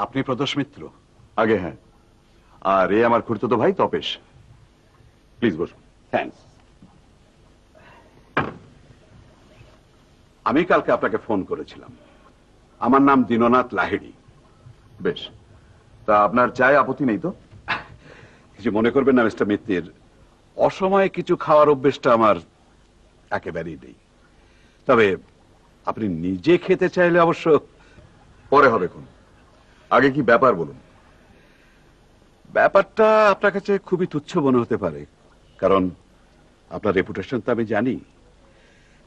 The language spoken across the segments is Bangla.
আপনি প্রদোষ মিত্র? আগে হ্যাঁ, আর এ আমার খুড়তুতো ভাই তপেশ। প্লিজ বসুন। থ্যাঙ্কস। আমি কালকে আপনাকে ফোন করেছিলাম। আমার নাম দীননাথ লাহিড়ী। বেশ, তা আপনার চায় আপত্তি নেই তো? কিছু মনে করবেন না মিস্টার মিত্তির, অসময়ে কিছু খাওয়ার অভ্যেসটা আমার একেবারেই নেই। তবে আপনি নিজে খেতে চাইলে অবশ্য পরে হবে কোন, আগে কি ব্যাপার বলুন। ব্যাপারটা আপনার কাছে খুবই তুচ্ছ মনে হতে পারে, কারণ আপনার রেপুটেশন তো আমি জানি।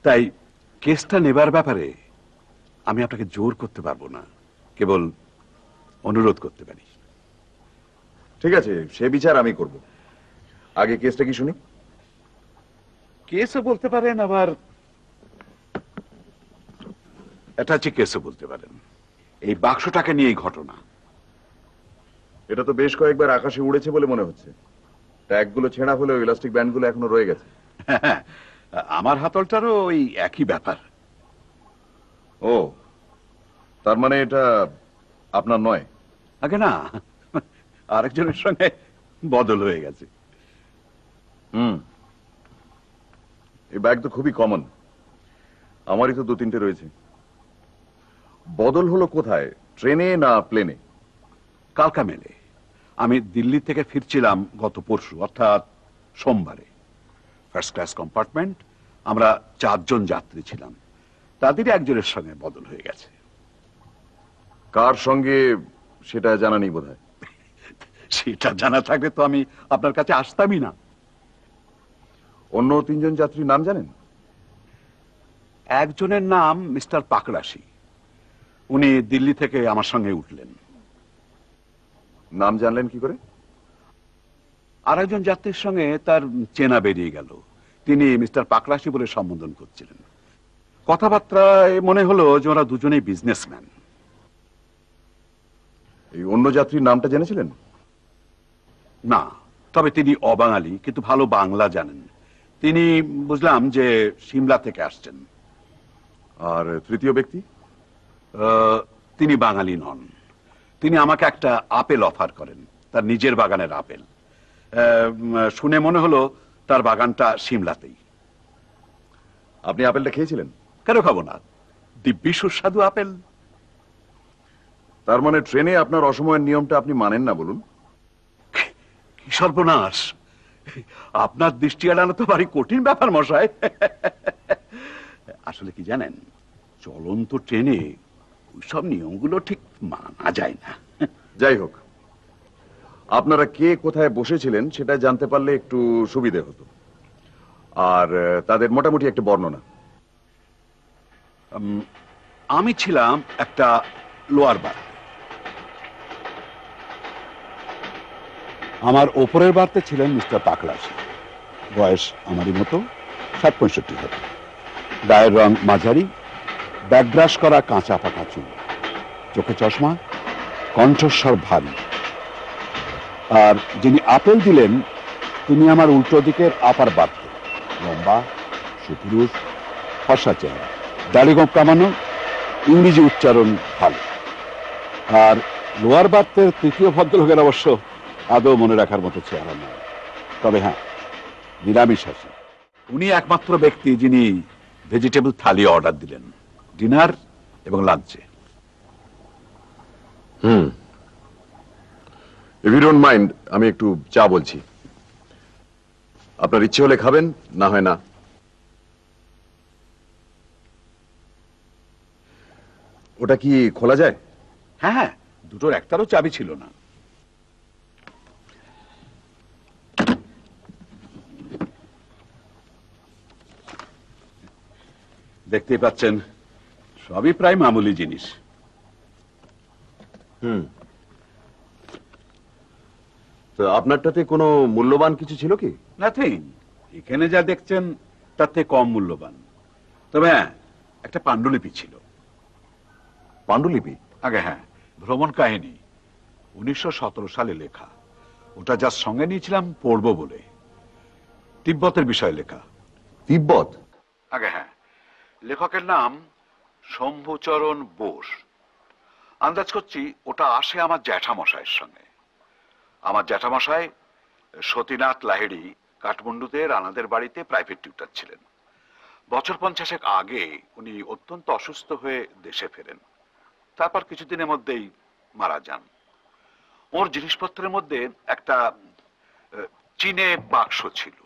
তাই কেসটা নেবার ব্যাপারে আমি আপনাকে জোর করতে পারবো না, কেবল অনুরোধ করতে পারি। ঠিক আছে, সে বিচার আমি করব। আগে কেসটা কি শুনি। কেসও বলতে পারেন, আবার অ্যাটাচি কেসও বলতে পারেন। এই বাক্সটাকে নিয়ে এই ঘটনা। এটা তো বেশ কয়েকবার আকাশে উড়েছে বলে মনে হচ্ছে। ট্যাগগুলো ছেঁড়া হলেও ইলাস্টিক ব্যান্ডগুলো এখনো রয়ে গেছে। আমার হাতলটারও ওই একই ব্যাপার। ও, তার মানে এটা আপনার নয়? আগে না, আরেকজনের সঙ্গে বদল হয়ে গেছে। এই ব্যাগ তো খুবই কমন, আমারই তো 2-3টে রয়েছে। বদল হলো কোথায়, ট্রেনে না প্লেনে? কালকা মেলে। আমি দিল্লি থেকে ফিরছিলাম গত পরশু, অর্থাৎ সোমবারে। ফার্স্ট ক্লাস কম্পার্টমেন্ট, আমরা 4 জন যাত্রী ছিলাম, তাদেরই একজনের সঙ্গে বদল হয়ে গেছে। কার সঙ্গে সেটা জানা নেই বোধহয়। সেটা জানা থাকলে তো আমি আপনার কাছে আসতামই না। অন্য 3 জন যাত্রীর নাম জানেন? একজনের নাম মিস্টার পাকড়াশি, উনি দিল্লি থেকে আমার সঙ্গে উঠলেন। নাম জানলেন কি করে? আরেকজন যাত্রীর সঙ্গে তার চেনা বেরিয়ে গেল, তিনি মিস্টার পাকড়াশি বলে সম্বোধন করছিলেন। কথাবার্তায় মনে হলো যে ওরা দুজনেই বিজনেসম্যান। এই অন্য যাত্রীর নামটা জেনেছিলেন? না, তবে তিনি অবাঙালি, কিন্তু ভালো বাংলা জানেন। তিনি বুঝলাম যে সিমলা থেকে আসছেন। আর তৃতীয় ব্যক্তি? তিনি বাঙালি নন। তিনি আমাকে একটা আপেল অফার করেন, তার নিজের বাগানের আপেল। শুনে মনে হলো তার বাগানটা সিমলাতেই। আপনি আপেলটা খেয়েছিলেন? কেন খাবো না, দিব্যি সুস্বাদু আপেল। তার মানে ট্রেনে আপনার অসময়ের নিয়মটা আপনি মানেন না বলুন? কি সর্বনাশ, আপনার দৃষ্টি এড়ানো তো ভারী কঠিন ব্যাপার মশাই। আসলে কি জানেন, চলন্ত ট্রেনে ওইসব নিয়মগুলো ঠিক মানা যায় না। যাই হোক, আপনারা কে কোথায় বসেছিলেন সেটা জানতে পারলে একটু সুবিধে হতো, আর তাদের মোটামুটি একটা বর্ণনা। আমি ছিলাম একটা লোয়ার বার্থ, আমার ওপরের বার্থে ছিলেন মিস্টার পাকড়াশি। বয়স আমারই মতো, 60-65 হবে। গায়ের রং মাঝারি, ব্যাকব্রাশ করা কাঁচা পাকা চুল, চোখে চশমা, কণ্ঠস্বর ভারী। আর যিনি আপেল দিলেন তিনি আমার উল্টো দিকের আপার বার্থে, লম্বা, সুপুরুষ, ফর্সা চেহারা, দাড়ি গোঁফ কামানো, ইংরেজি উচ্চারণ ভালো। আর লোয়ার বার্থের তৃতীয় ভদ্রলোকের অবশ্য আদৌ মনে রাখার মতো চেহারা নয়, তবে হ্যাঁ, নিরামিষাশী। উনি একমাত্র ব্যক্তি যিনি ভেজিটেবল থালি অর্ডার দিলেন, ডিনার এবং লাঞ্চে। ইফ ইউ ডোন্ট মাইন্ড, আমি একটু চা বলছি। আপনার ইচ্ছে হলে খাবেন, না হয় না। ওটা কি খোলা যায়? হ্যাঁ হ্যাঁ, দুটোর একটারও চাবি ছিল না। দেখতেই পাচ্ছেন সবই প্রায় মামুলি জিনিস। তো আপনারটাতে কোনো মূল্যবান কিছু ছিল কি? নাথিং। এখানে যা দেখছেন তার থেকে কম মূল্যবান। তবে হ্যাঁ, একটা পাণ্ডুলিপি ছিল। পাণ্ডুলিপি? আগে হ্যাঁ, ভ্রমণ কাহিনী, 1917 সালে লেখা। ওটা যার সঙ্গে নিয়েছিলাম পড়বো বলে। তিব্বতের বিষয়ে লেখা। তিব্বত? আগে হ্যাঁ, লেখকের নাম শম্ভুচরণ বোস। আন্দাজ করছি ওটা আসে আমার জ্যাঠামশাইয়ের সঙ্গে। আমার জ্যাঠামশাই সতীনাথ লাহিড়ী কাঠমান্ডুতে রানাদের বাড়িতে প্রাইভেট টিউটার ছিলেন। বছর 50 আগে উনি অত্যন্ত অসুস্থ হয়ে দেশে ফেরেন। তারপর কিছুদিনের মধ্যেই মারা যান। ওর জিনিসপত্রের মধ্যে একটা চীনে বাক্স ছিল।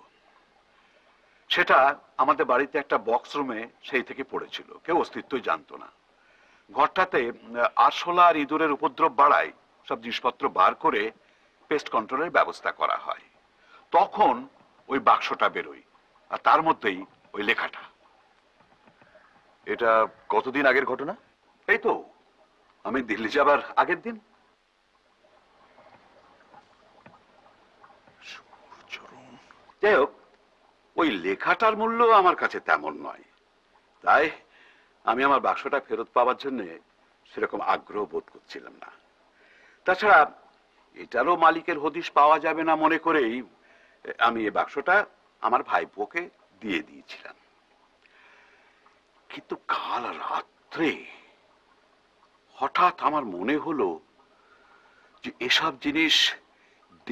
সেটা আমাদের বাড়িতে একটা বক্স রুমে সেই থেকে পড়েছিল, কেউ অস্তিত্বই জানতো না। ঘরটাতে আরশোলা আর ইঁদুরের উপদ্রব বাড়ায় সব জিনিসপত্র বার করে পেস্ট কন্ট্রোলের ব্যবস্থা করা হয়। তখন ওই বাক্সটা বেরোয়, আর তার মধ্যেই ওই লেখাটা। এটা কতদিন আগের ঘটনা? এই তো আমি দিল্লি যাবার আগের দিন। যাই হোক, ওই লেখাটার মূল্য আমার কাছে তেমন নয়, তাই আমি আমার বাক্সটা ফেরত পাওয়ার জন্য সেরকম আগ্রহ বোধ করছিলাম না। তাছাড়া এটারও মালিকের হদিশ পাওয়া যাবে না মনে করেই আমি এই বাক্সটা আমার ভাইপোকে দিয়ে দিয়েছিলাম। কিন্তু কাল রাত্রে হঠাৎ আমার মনে হলো যে এসব জিনিস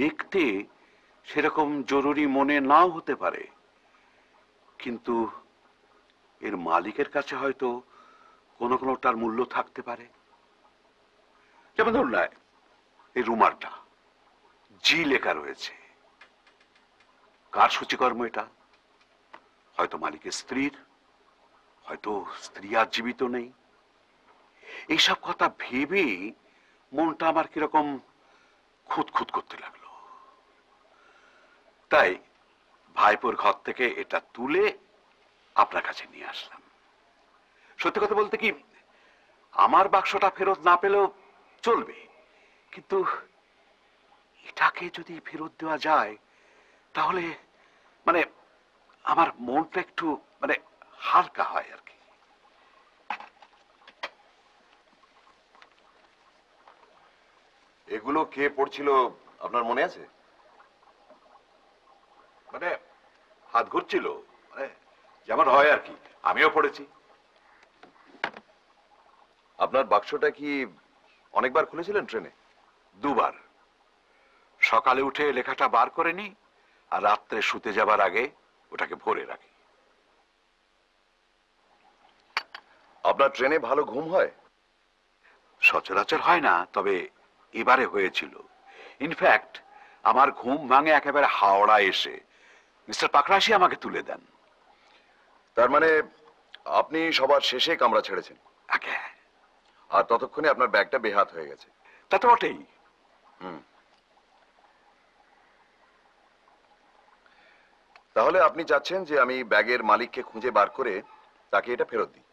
দেখতে সেরকম জরুরি মনে নাও হতে পারে, কিন্তু এর মালিকের কাছে হয়তো কোনো কোনোটার মূল্য থাকতে পারে। যেমন ধরুন না, এই রুমালটা জি লেখা রয়েছে। কার সূচিকর্ম এটা? হয়তো মালিকের স্ত্রীর, হয়তো স্ত্রী আর জীবিত নেই। এইসব কথা ভেবে মনটা আমার কিরকম খুঁতখুত করতে লাগলো। তাই ভাইপোর ঘর থেকে এটা তুলে আপনার কাছে নিয়ে আসলাম। সত্যি কথা বলতে কি, আমার বাক্সটা ফেরত না পেলেও চলবে, কিন্তু এটাকে যদি ফেরত দেওয়া যায় তাহলে মানে আমার মনটা একটু মানে হালকা হয় আর কি। এগুলো কে পড়ছিল আপনার মনে আছে? মানে হাত ঘুরছিল, মানে যেমন হয় আর কি, আমিও পড়েছি। আপনার বাক্সটা কি অনেকবার খুলেছিলেন ট্রেনে? দুবার। সকালে উঠে লেখাটা বার করে নি, আর রাত্রে শুতে যাবার আগে ওটাকে ভরে রাখি। আপনার ট্রেনে ভালো ঘুম হয়? সচরাচর হয় না, তবে এবারে হয়েছিল। ইনফ্যাক্ট আমার ঘুম ভাঙে একেবারে হাওড়া এসে মিস্টার পাকরাশি আমাকে তুলে দেন। তার মানে আপনি সবার শেষে কামরা ছেড়েছেন, আগে আর ততক্ষণে আপনার ব্যাগটা বেহাত হয়ে গেছে। তা তো বটেই। তাহলে আপনি চাচ্ছেন যে আমি ব্যাগের মালিককে খুঁজে বার করে তাকে এটা ফেরত দিই?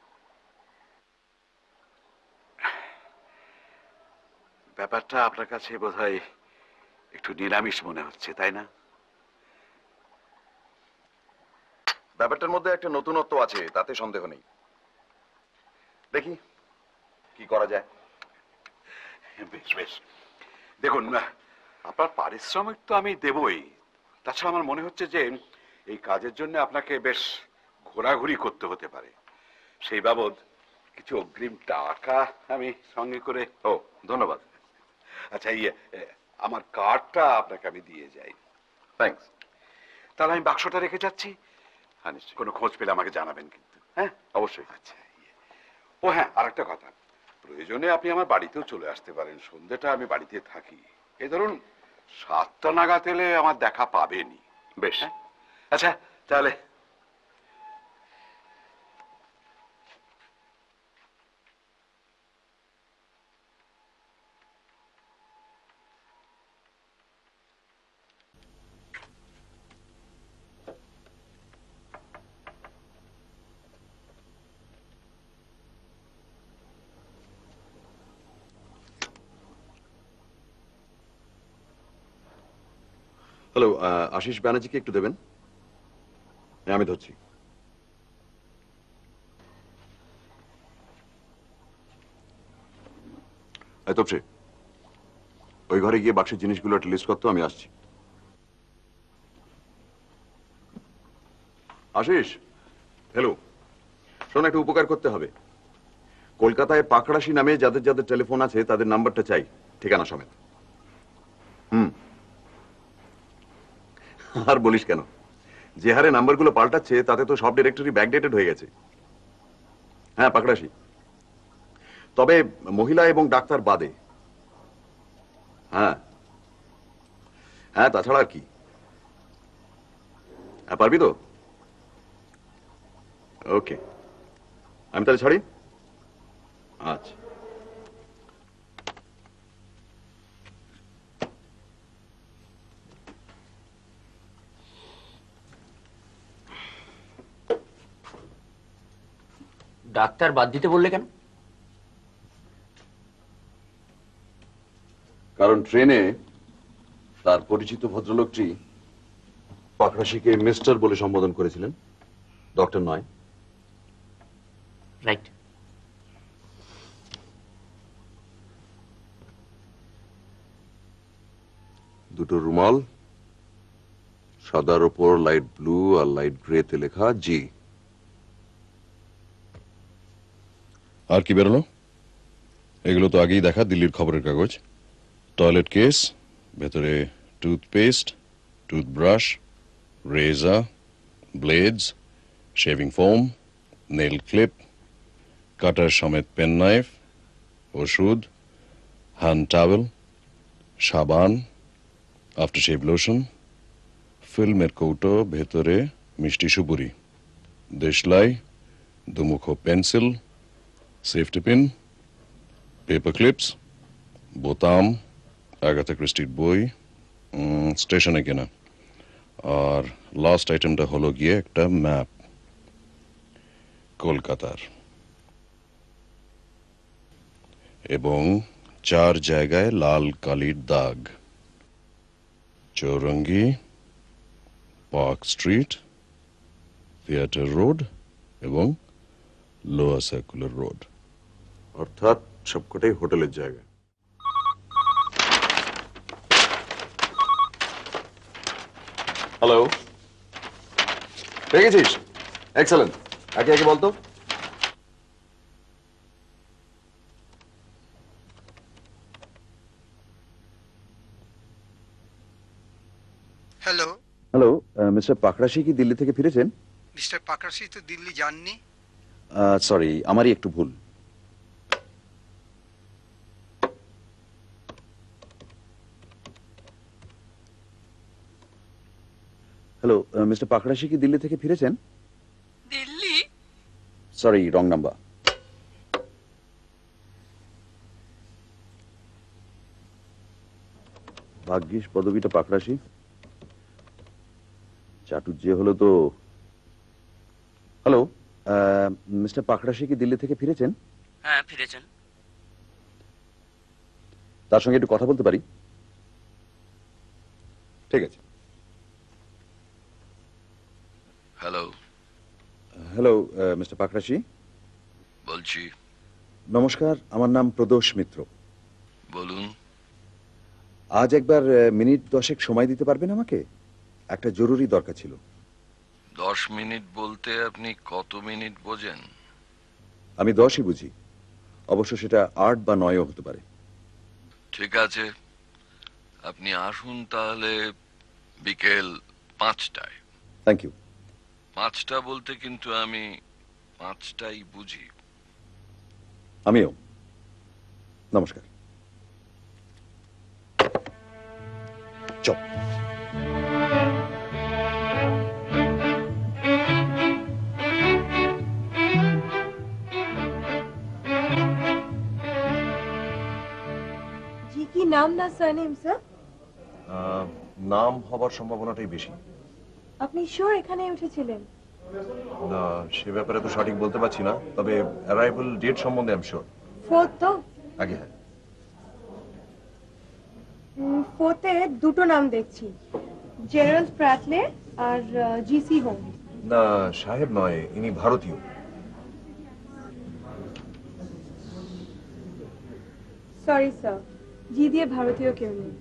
ব্যাপারটা আপনার কাছে বোধহয় একটু নিরামিষ মনে হচ্ছে, তাই না? ব্যাপারটার মধ্যে একটা নতুনত্ব আছে, তাতে সন্দেহ নেই। দেখি কি করা যায়। বেশ বেশ, দেখুন আপনার পারিশ্রমিক তো আমি দেবই। তাছাড়া আমার মনে হচ্ছে যে এই কাজের জন্য আপনাকে বেশ ঘোরাঘুরি করতে হতে পারে। সেই বাবদ কিছু অগ্রিম টাকা আমি সঙ্গে করে। ও, ধন্যবাদ। আচ্ছা, আমার কার্ডটা আপনাকে আমি দিয়ে যাই। থ্যাঙ্কস। তাহলে আমি বাক্সটা রেখে যাচ্ছি। হ্যাঁ, নিশ্চয়ই। কোনো খোঁজ পেলে আমাকে জানাবেন কিন্তু। হ্যাঁ, অবশ্যই। আচ্ছা। ও হ্যাঁ, আরেকটা কথা, প্রয়োজনে আপনি আমার বাড়িতেও চলে আসতে পারেন। সন্ধ্যেটা আমি বাড়িতে থাকি। এই ধরুন 7টা নাগাদ এলে আমার দেখা পাবেনি। বেশ। হ্যাঁ? আচ্ছা তাহলে। হ্যালো, আশিস ব্যানার্জিকে একটু দেবেন। হ্যাঁ, আমি ধরছি। তপসে, ওই ঘরে গিয়ে বাক্সের জিনিসগুলো একটা লিস্ট করতো, আমি আসছি। আশিস, হ্যালো, শোন, একটা উপকার করতে হবে। কলকাতায় পাকড়াশি নামে যাদের যাদের টেলিফোন আছে তাদের নাম্বারটা চাই, ঠিকানা সমেত। আর বলিস কেন, যে হারে নাম্বারগুলো পাল্টাচ্ছে তাতে তো সব ডিরেক্টরি ব্যাকডেটেড হয়ে গেছে। হ্যাঁ, পাকড়াশি, তবে মহিলা এবং ডাক্তার বাদে। হ্যাঁ হ্যাঁ, তাছাড়া আর কি? হ্যাঁ, পারবি তো? ওকে, আমি তাহলে ছাড়ি। আচ্ছা। ডাক্তার বাদ দিতে বললে কেন? কারণ ট্রেনে তার পরিচিত ভদ্রলোকটি পাকড়াশিকে মিস্টার বলে সম্বোধন করেছিলেন, ডক্টর নয়। রাইট। দুটো রুমাল, সাদার ওপর লাইট ব্লু আর লাইট গ্রেতে লেখা জি। আর কি বেরোলো? এগুলো তো আগেই দেখা, দিল্লির খবরের কাগজ। টয়লেট কেস, ভেতরে toothpaste, toothbrush, razor, blades, shaving foam, nail clip, cutter সমেত পেন নাইফ, ওষুধ, হ্যান্ড টাওয়েল, সাবান, আফটারশেভ লোশন, ফিল্মের কৌটো, ভেতরে মিষ্টি সুপুরি, দেশলাই, দুমুখো pencil, safety pin, paper clips, বোতাম, আগাথা ক্রিস্টির বই, স্টেশনে কেনা। আর লাস্ট আইটেমটা হলো গিয়ে একটা ম্যাপ কলকাতার, এবং 4 জায়গায় লাল কালির দাগ: Chowringhee, park street, theatre road এবং লোয়ার সার্কুলার রোড। অর্থাৎ সবকটাই হোটেলের জায়গা। হ্যালো, পেয়ে গেছিস? এক্সেলেন্ট। একে একে বলতো। হ্যালো, হ্যালো, মিস্টার পাকড়াশি কি দিল্লি থেকে ফিরেছেন? মিস্টার পাকরাশি তো দিল্লি যাননি। সরি, আমারই একটু ভুল। হ্যালো, মিস্টার পাকড়াশি কি দিল্লি থেকে ফিরেছেন? দিল্লি? Sorry, wrong number. ভাগ্যিস পদবিটা পাকড়াশি, চাটুর্যে হলো তো। হ্যালো, মিস্টার পাকড়াশি কি দিল্লি থেকে ফিরেছেন? হ্যাঁ, ফিরেছেন। তার সঙ্গে একটু কথা বলতে পারি? ঠিক আছে। Hello, hello, mister Pakrashi. বলছি। নমস্কার, আমার নাম প্রদোষ মিত্র। বলুন। আজ একবার মিনিট 10 সময় দিতে পারবেন আমাকে? একটা জরুরি দরকার ছিল। 10 মিনিট বলতে আপনি কত মিনিট বোঝেন? আমি 10ই বুঝি, অবশ্য সেটা 8 বা 9ও হতে পারে। ঠিক আছে, আপনি আসুন তাহলে বিকেল 5টায়। Thank you. 5টা বলতে কিন্তু আমি 5টাই বুঝি। আমিও। নমস্কার। চল। জি কি নাম না সারনেম স্যার? নাম হবার সম্ভাবনাটাই বেশি। আপনি শিওর এখানে উঠেছিলেন? না, সে ব্যাপারে তো সঠিক বলতে পারছি না, তবে অ্যারাইভাল ডেট সম্বন্ধে আমি শিওর। ফোর্থ তো? আগে হ্যাঁ। ফোর্থে দুটো নাম দেখছি, জেরাল্ড প্র্যাটলে আর জিসি হোম। না, সাহেব নয়, ইনি ভারতীয়। সরি স্যার, জি দিয়ে ভারতীয় কেউ নেই।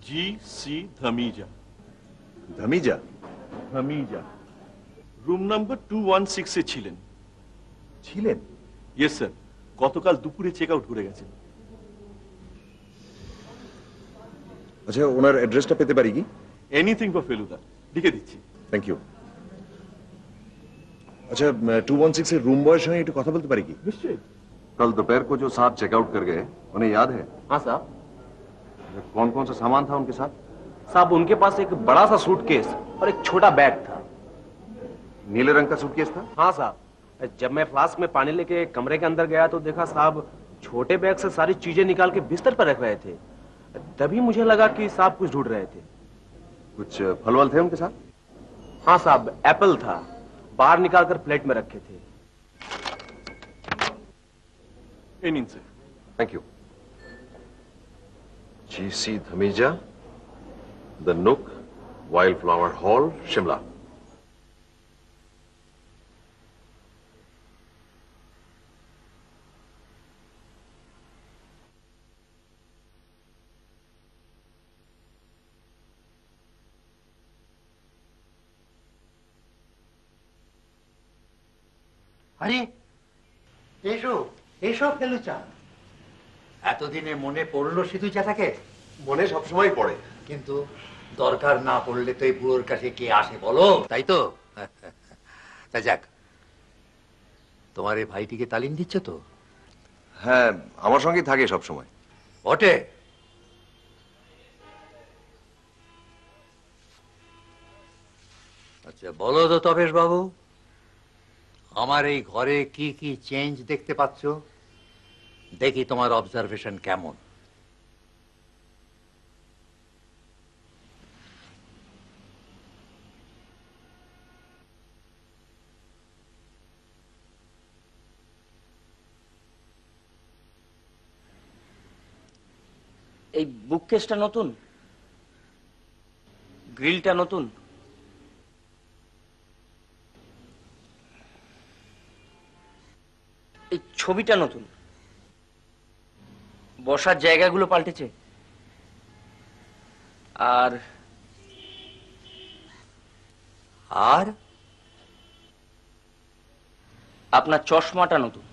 जी सी धमीजा। ধামিজা? হামিজা রুম নাম্বার 216 এ ছিলেন। ছিলেন? ইয়েস স্যার, গতকাল দুপুরে চেক আউট করে গেছেন। আচ্ছা, ওনার অ্যাড্রেসটা পেতে পারি কি? এনিথিং ফর ফেলুদা, লিখে দিচ্ছি। Thank you. अच्छा 216 से रूम बॉय से একটু কথা বলতে পারি কি? নিশ্চয়ই। कल दोपहर को जो साहब चेकआउट कर गए उन्हें याद है? हाँ साहब। कौन कौन सा सामान था उनके साथ? साहब उनके पास एक बड़ा सा सूटकेस और एक छोटा बैग था। नीले रंग का सूटकेस था? हाँ साहब, जब मैं फ्लास्क में पानी लेके कमरे के अंदर गया तो देखा साहब छोटे बैग से सारी चीजें निकाल के बिस्तर पर रख रहे थे। तभी मुझे लगा कि साहब कुछ ढूंढ रहे थे। कुछ फल वल थे उनके साथ? हाँ साहब, एप्पल था, बाहर निकालकर प्लेट में रखे थे। এই নিন sir. Thank you. GC Dhamija, the नुक, वाइल्ड फ्लावर हॉल, शिमला। আরে এসো এসো ফেলুচা, এতদিনে মনে পড়লো সিধু চাচাকে? মনে সবসময় পড়ে, কিন্তু দরকার না পড়লে তো এই বুড়োর কাছে কে আসে বলো, তাই তো? তা যাক, তোমার এই ভাইটিকে তালিম দিচ্ছ তো? হ্যাঁ, আমার সঙ্গেই থাকে সব সময়। বটে। আচ্ছা বলো তো তবেশ বাবু, আমার এই ঘরে কি কি চেঞ্জ দেখতে পাচ্ছ? দেখি তোমার অবজারভেশন কেমন। এই বুককেসটা নতুন, গ্রিলটা নতুন, এই ছবিটা নতুন, বসার জায়গাগুলো পাল্টেছে, আর আর আপনার চশমাটা নতুন।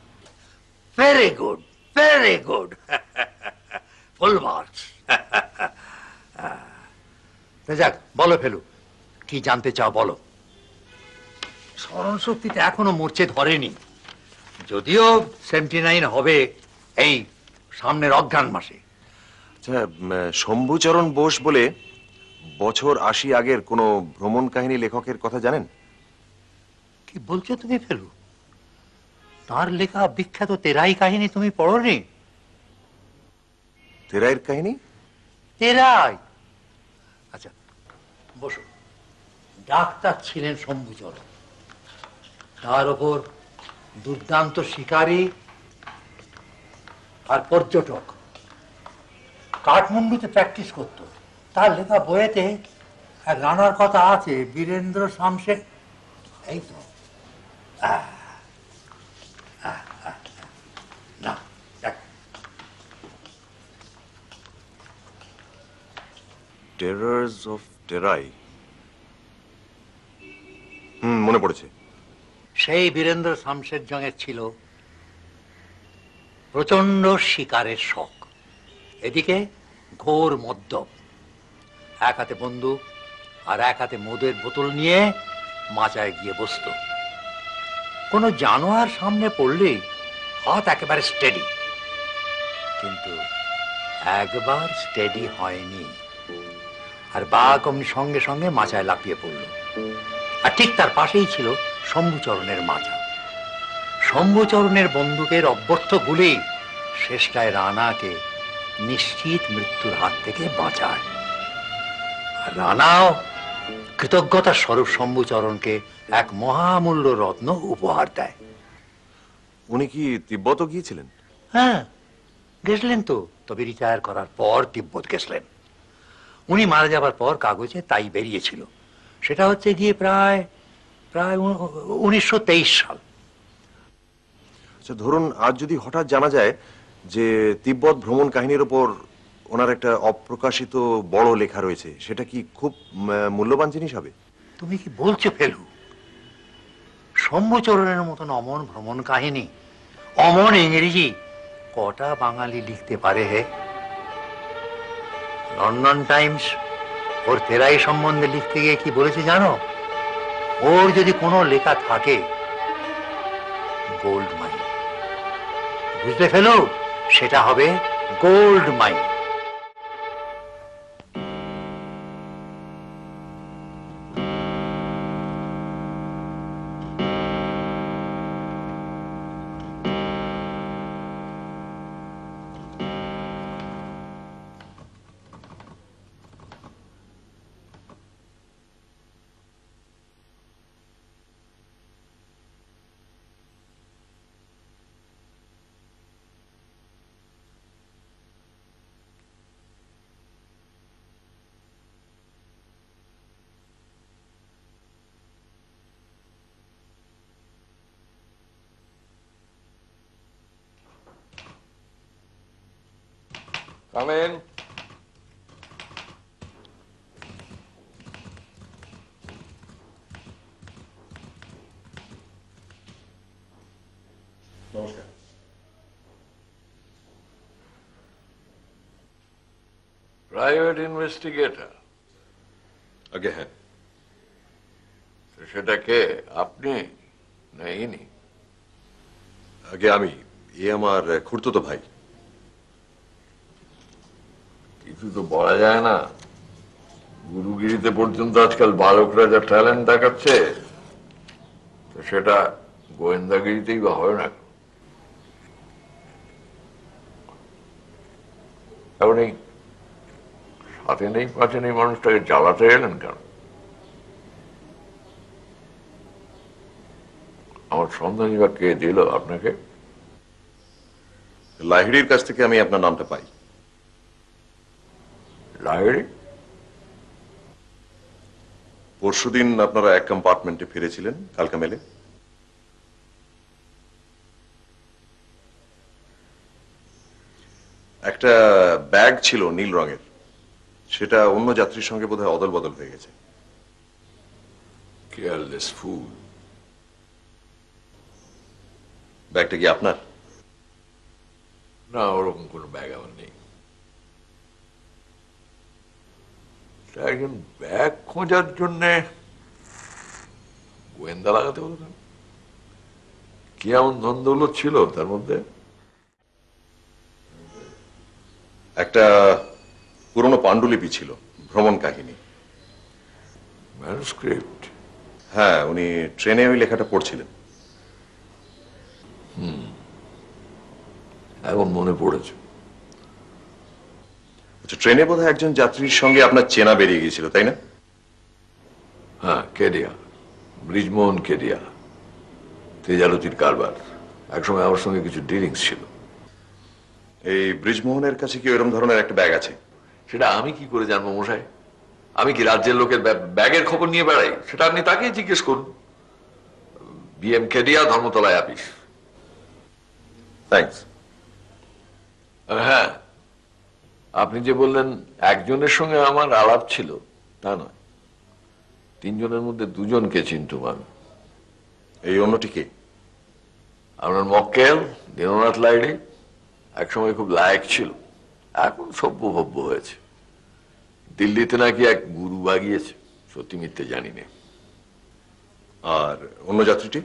Very good, very good, full marks. যাক বলো ফেলু, কি জানতে চাও বলো। স্মরণ শক্তিতে এখনো মূর্ছে ধরেনি, যদিও 79 হবে এই সামনের অজ্ঞান মাসে। আচ্ছা, শম্ভুচরণ বোস বলে বছর 80 আগের কোন ভ্রমণ কাহিনী লেখকের কথা জানেন? কি বলছো তুমি ফেলু? তার লেখা বিখ্যাত তেরাই কাহিনী তুমি পড়োনি? তেরাইয়ের কাহিনী? তেরাই? আচ্ছা বসো। ডাক্তার ছিলেন শম্ভুচরণ, তার ওপর দুর্দান্ত শিকারী আর পর্যটক, কাঠমান্ডুতে প্র্যাকটিস করত। তার লেখা বইয়েতে এক রানার কথা আছে, বীরেন্দ্র শামসে। এই তো না, টেরার্স অফ টেরাই, মনে পড়েছে। সেই বীরেন্দ্র শামশের জঙের ছিল প্রচন্ড শিকারের শখ, এদিকে ঘোর মদ্যপ, এক হাতে বন্দুক আর এক হাতে মদের বোতল নিয়ে মাচায় গিয়ে বসত। কোনো জানোয়ার সামনে পড়লেই হাত একেবারে স্টেডি, কিন্তু একবার স্টেডি হয়নি, আর বাঘ অমনি সঙ্গে সঙ্গে মাচায় লাফিয়ে পড়ল। আর ঠিক তার পাশেই ছিল শম্ভুচরণের মাচা। শম্ভুচরণের বন্দুকের অব্যর্থ গুলি শেষটায় রানাকে নিশ্চিত মৃত্যুর হাত থেকে বাঁচায়। আর রানাও কৃতজ্ঞতার স্বরূপ শম্ভুচরণকে এক মহামূল্য রত্ন উপহার দেয়। উনি কি তিব্বত গিয়েছিলেন? হ্যাঁ গেছিলেন তো, তবে রিটায়ার করার পর তিব্বত গেছিলেন। উনি মারা যাবার পর কাগজে তাই বেরিয়েছিল। সেটা হচ্ছে গিয়ে প্রায় 1923 সাল। আচ্ছা ধরুন আজ যদি হঠাৎ জানা যায় যে তিব্বত ভ্রমণ কাহিনীর উপর ওনার একটা অপ্রকাশিত বড় লেখা রয়েছে, সেটা কি খুব মূল্যবান জিনিস হবে? তুমি কি বলছো ফেলু? শম্ভুচরণের মতন অমন ভ্রমণ কাহিনী, অমন ইংরেজি কটা বাঙালি লিখতে পারে হে? লন্ডন টাইমস ওর তেরাই সম্বন্ধে লিখতে গিয়ে কি বলেছে জানো? ওর যদি কোনো লেখা থাকে গোল্ড মাইন, বুঝতে ফেলো, সেটা হবে গোল্ড মাইন। Come in. নমস্কার। Private investigator. আগে হ্যাঁ। তো সেটা কে? আপনি না ইনি? আগে আমি, এ আমার খুড়তুতো ভাই। কিছু তো বলা যায় না। গুরুগিরিতে পর্যন্ত আজকাল বালকরা যা ট্যালেন্ট দেখাচ্ছে, তো সেটা গোয়েন্দাগিরিতেই বা হয় না। এখন এই সাথে নেই পাশে নেই মানুষটাকে জ্বালাতে এলেন কেন? আমার সন্ধানী বা কে দিল আপনাকে? লাহিড়ির কাছ থেকে আমি আপনার নামটা পাই। লাহিড়ি? পরশুদিন আপনারা এক কম্পার্টমেন্টে ফিরেছিলেন কালকা মেলে। একটা ব্যাগ ছিল নীল রঙের, সেটা অন্য যাত্রীর সঙ্গে বোধহয় অদল বদল হয়ে গেছে। কেয়ারলেস ফুল। ব্যাগটা কি আপনার? না, ওরকম কোনো ব্যাগ আমার নেই। একজন ব্যাগ খোঁজার জন্যে গোয়েন্দা লাগাতে বলতেন? কি এমন দ্বন্দ্ব ছিল তার মধ্যে? একটা পুরনো পাণ্ডুলিপি ছিল, ভ্রমণ কাহিনী। ম্যানুস্ক্রিপ্ট? হ্যাঁ, উনি ট্রেনে ওই লেখাটা পড়ছিলেন। এখন মনে পড়েছে। আচ্ছা, ট্রেনে বোধহয় একজন যাত্রীর সঙ্গে আপনার চেনা বেরিয়ে গিয়েছিল, তাই না? হ্যাঁ, কেডিয়া, ব্রিজমোহন কেডিয়া, তেজালতির কারবার। একসময় আমার সঙ্গে কিছু ডিলিংস ছিল। এই ব্রিজমোহনের কাছে কি এরকম ধরনের একটা ব্যাগ আছে? সেটা আমি কি করে জানবো মশাই? আমি কি রাজ্যের লোকের ব্যাগের খবর নিয়ে বেড়াই? সেটা আপনি তাকেই জিজ্ঞেস করুন। বিএম কেডিয়া, ধর্মতলায় আপিস। থ্যাঙ্কস। হ্যাঁ, আপনি যে বললেন একজনের সঙ্গে আমার আলাপ ছিল, তা নয়। তিনজনের মধ্যে দুজনকে চিনতুম আমি। এই অন্যটি কে? আপনার মক্কেল দীননাথ লাইড়ি। একসময় খুব লায়ক ছিল, এখন সভ্য ভব্য হয়েছে। দিল্লিতে নাকি এক গুরু বাগিয়েছে, সত্যি মিথ্যে জানি না। আর অন্য যাত্রীটি?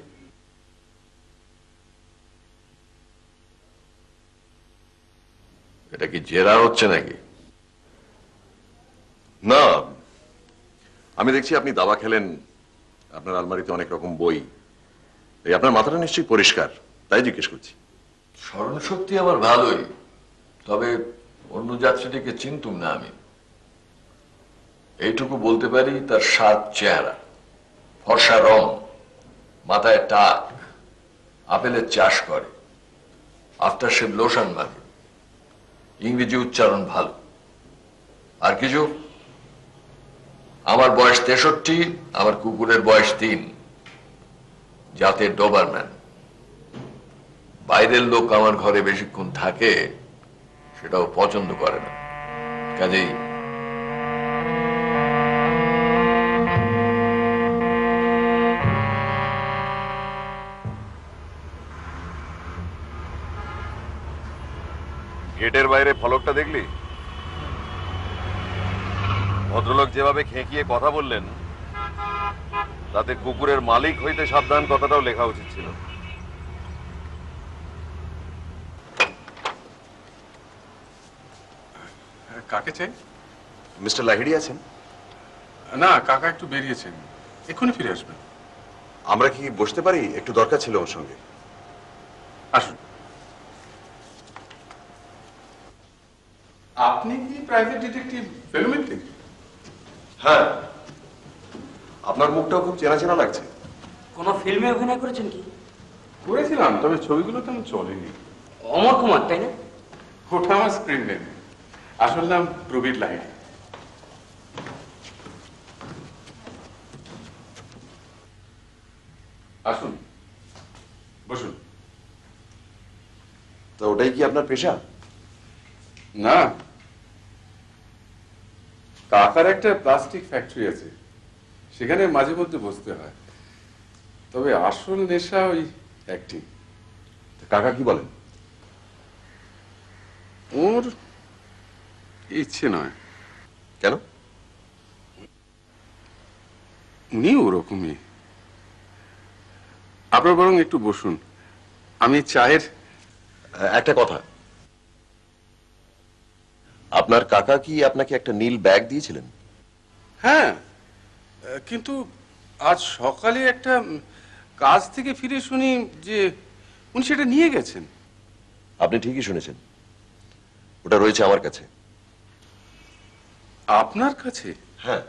এটা কি জেরা হচ্ছে নাকি? না, আমি দেখছি আপনি দাবা খেলেন, আপনার আলমারিতে অনেক রকম বই। এই আপনার মাথাটা নিশ্চয়ই পরিষ্কার, তাই জিজ্ঞেস করছি। স্মরণ শক্তি আমার ভালোই, তবে অন্য যাত্রীটিকে চিনতুম না আমি। এইটুকু বলতে পারি, তার সাত চেহারা, ফর্সা রং, মাথায় টাক, আপেলের চাষ করে, আফটার শেভ লোশন মাখে, ইংরেজি উচ্চারণ ভালো। আর কিছু? আমার বয়স 63, আমার কুকুরের বয়স 3, জাতের ডোবারম্যান। বাইরের লোক আমার ঘরে বেশিক্ষণ থাকে সেটাও পছন্দ করে না, কাজেই গেটের বাইরে ফলকটা দেখলি? ভদ্রলোক যেভাবে খেঁকিয়ে কথা বললেন, তাতে কুকুরের মালিক হইতে সাবধান কথাটাও লেখা উচিত ছিল। কাকে চাই? মিস্টার লাহিড়ী আছেন? না, কাকা একটু বেরিয়েছেন, এক্ষুনি ফিরে আসবেন। আমরা কি বসতে পারি? একটু দরকার ছিল ওর সঙ্গে। আসুন। আপনি কি প্রাইভেট ডিটেকটিভ ফেলুমিত্রি? হ্যাঁ, আপনার মুখটাও খুব চেনা চেনা লাগছে। কোনো ফিল্মে অভিনয় করেছেন কি? করেছিলাম, তবে ছবিগুলো তেমন চলেনি। অমর কুমার, তাই না? ওটা আমার স্ক্রিন নেম। আসল নাম প্রবীর লাহিড়ী। আসুন, বসুন। তো ওটাই কি আপনার পেশা? না, কাকার একটা প্লাস্টিক ফ্যাক্টরি আছে, সেখানে মাঝে মধ্যে বসতে হয়। তবে আসল নেশা ওই অ্যাক্টিং। কাকা কি বলেন? ওর ইচ্ছে নয়। কেন? উনি ওরকমই। আপনার বরং একটু বসুন, আমি চায়ের। একটা কথা, আপনার কাকা কি আপনাকে একটা নীল ব্যাগ দিয়েছিলেন? হ্যাঁ, কিন্তু আজ সকালে একটা কাজ থেকে ফিরে শুনি যে উনি সেটা নিয়ে গেছেন। আপনি ঠিকই শুনেছেন, ওটা রয়েছে আমার কাছে। আপনার কাছে? হ্যাঁ।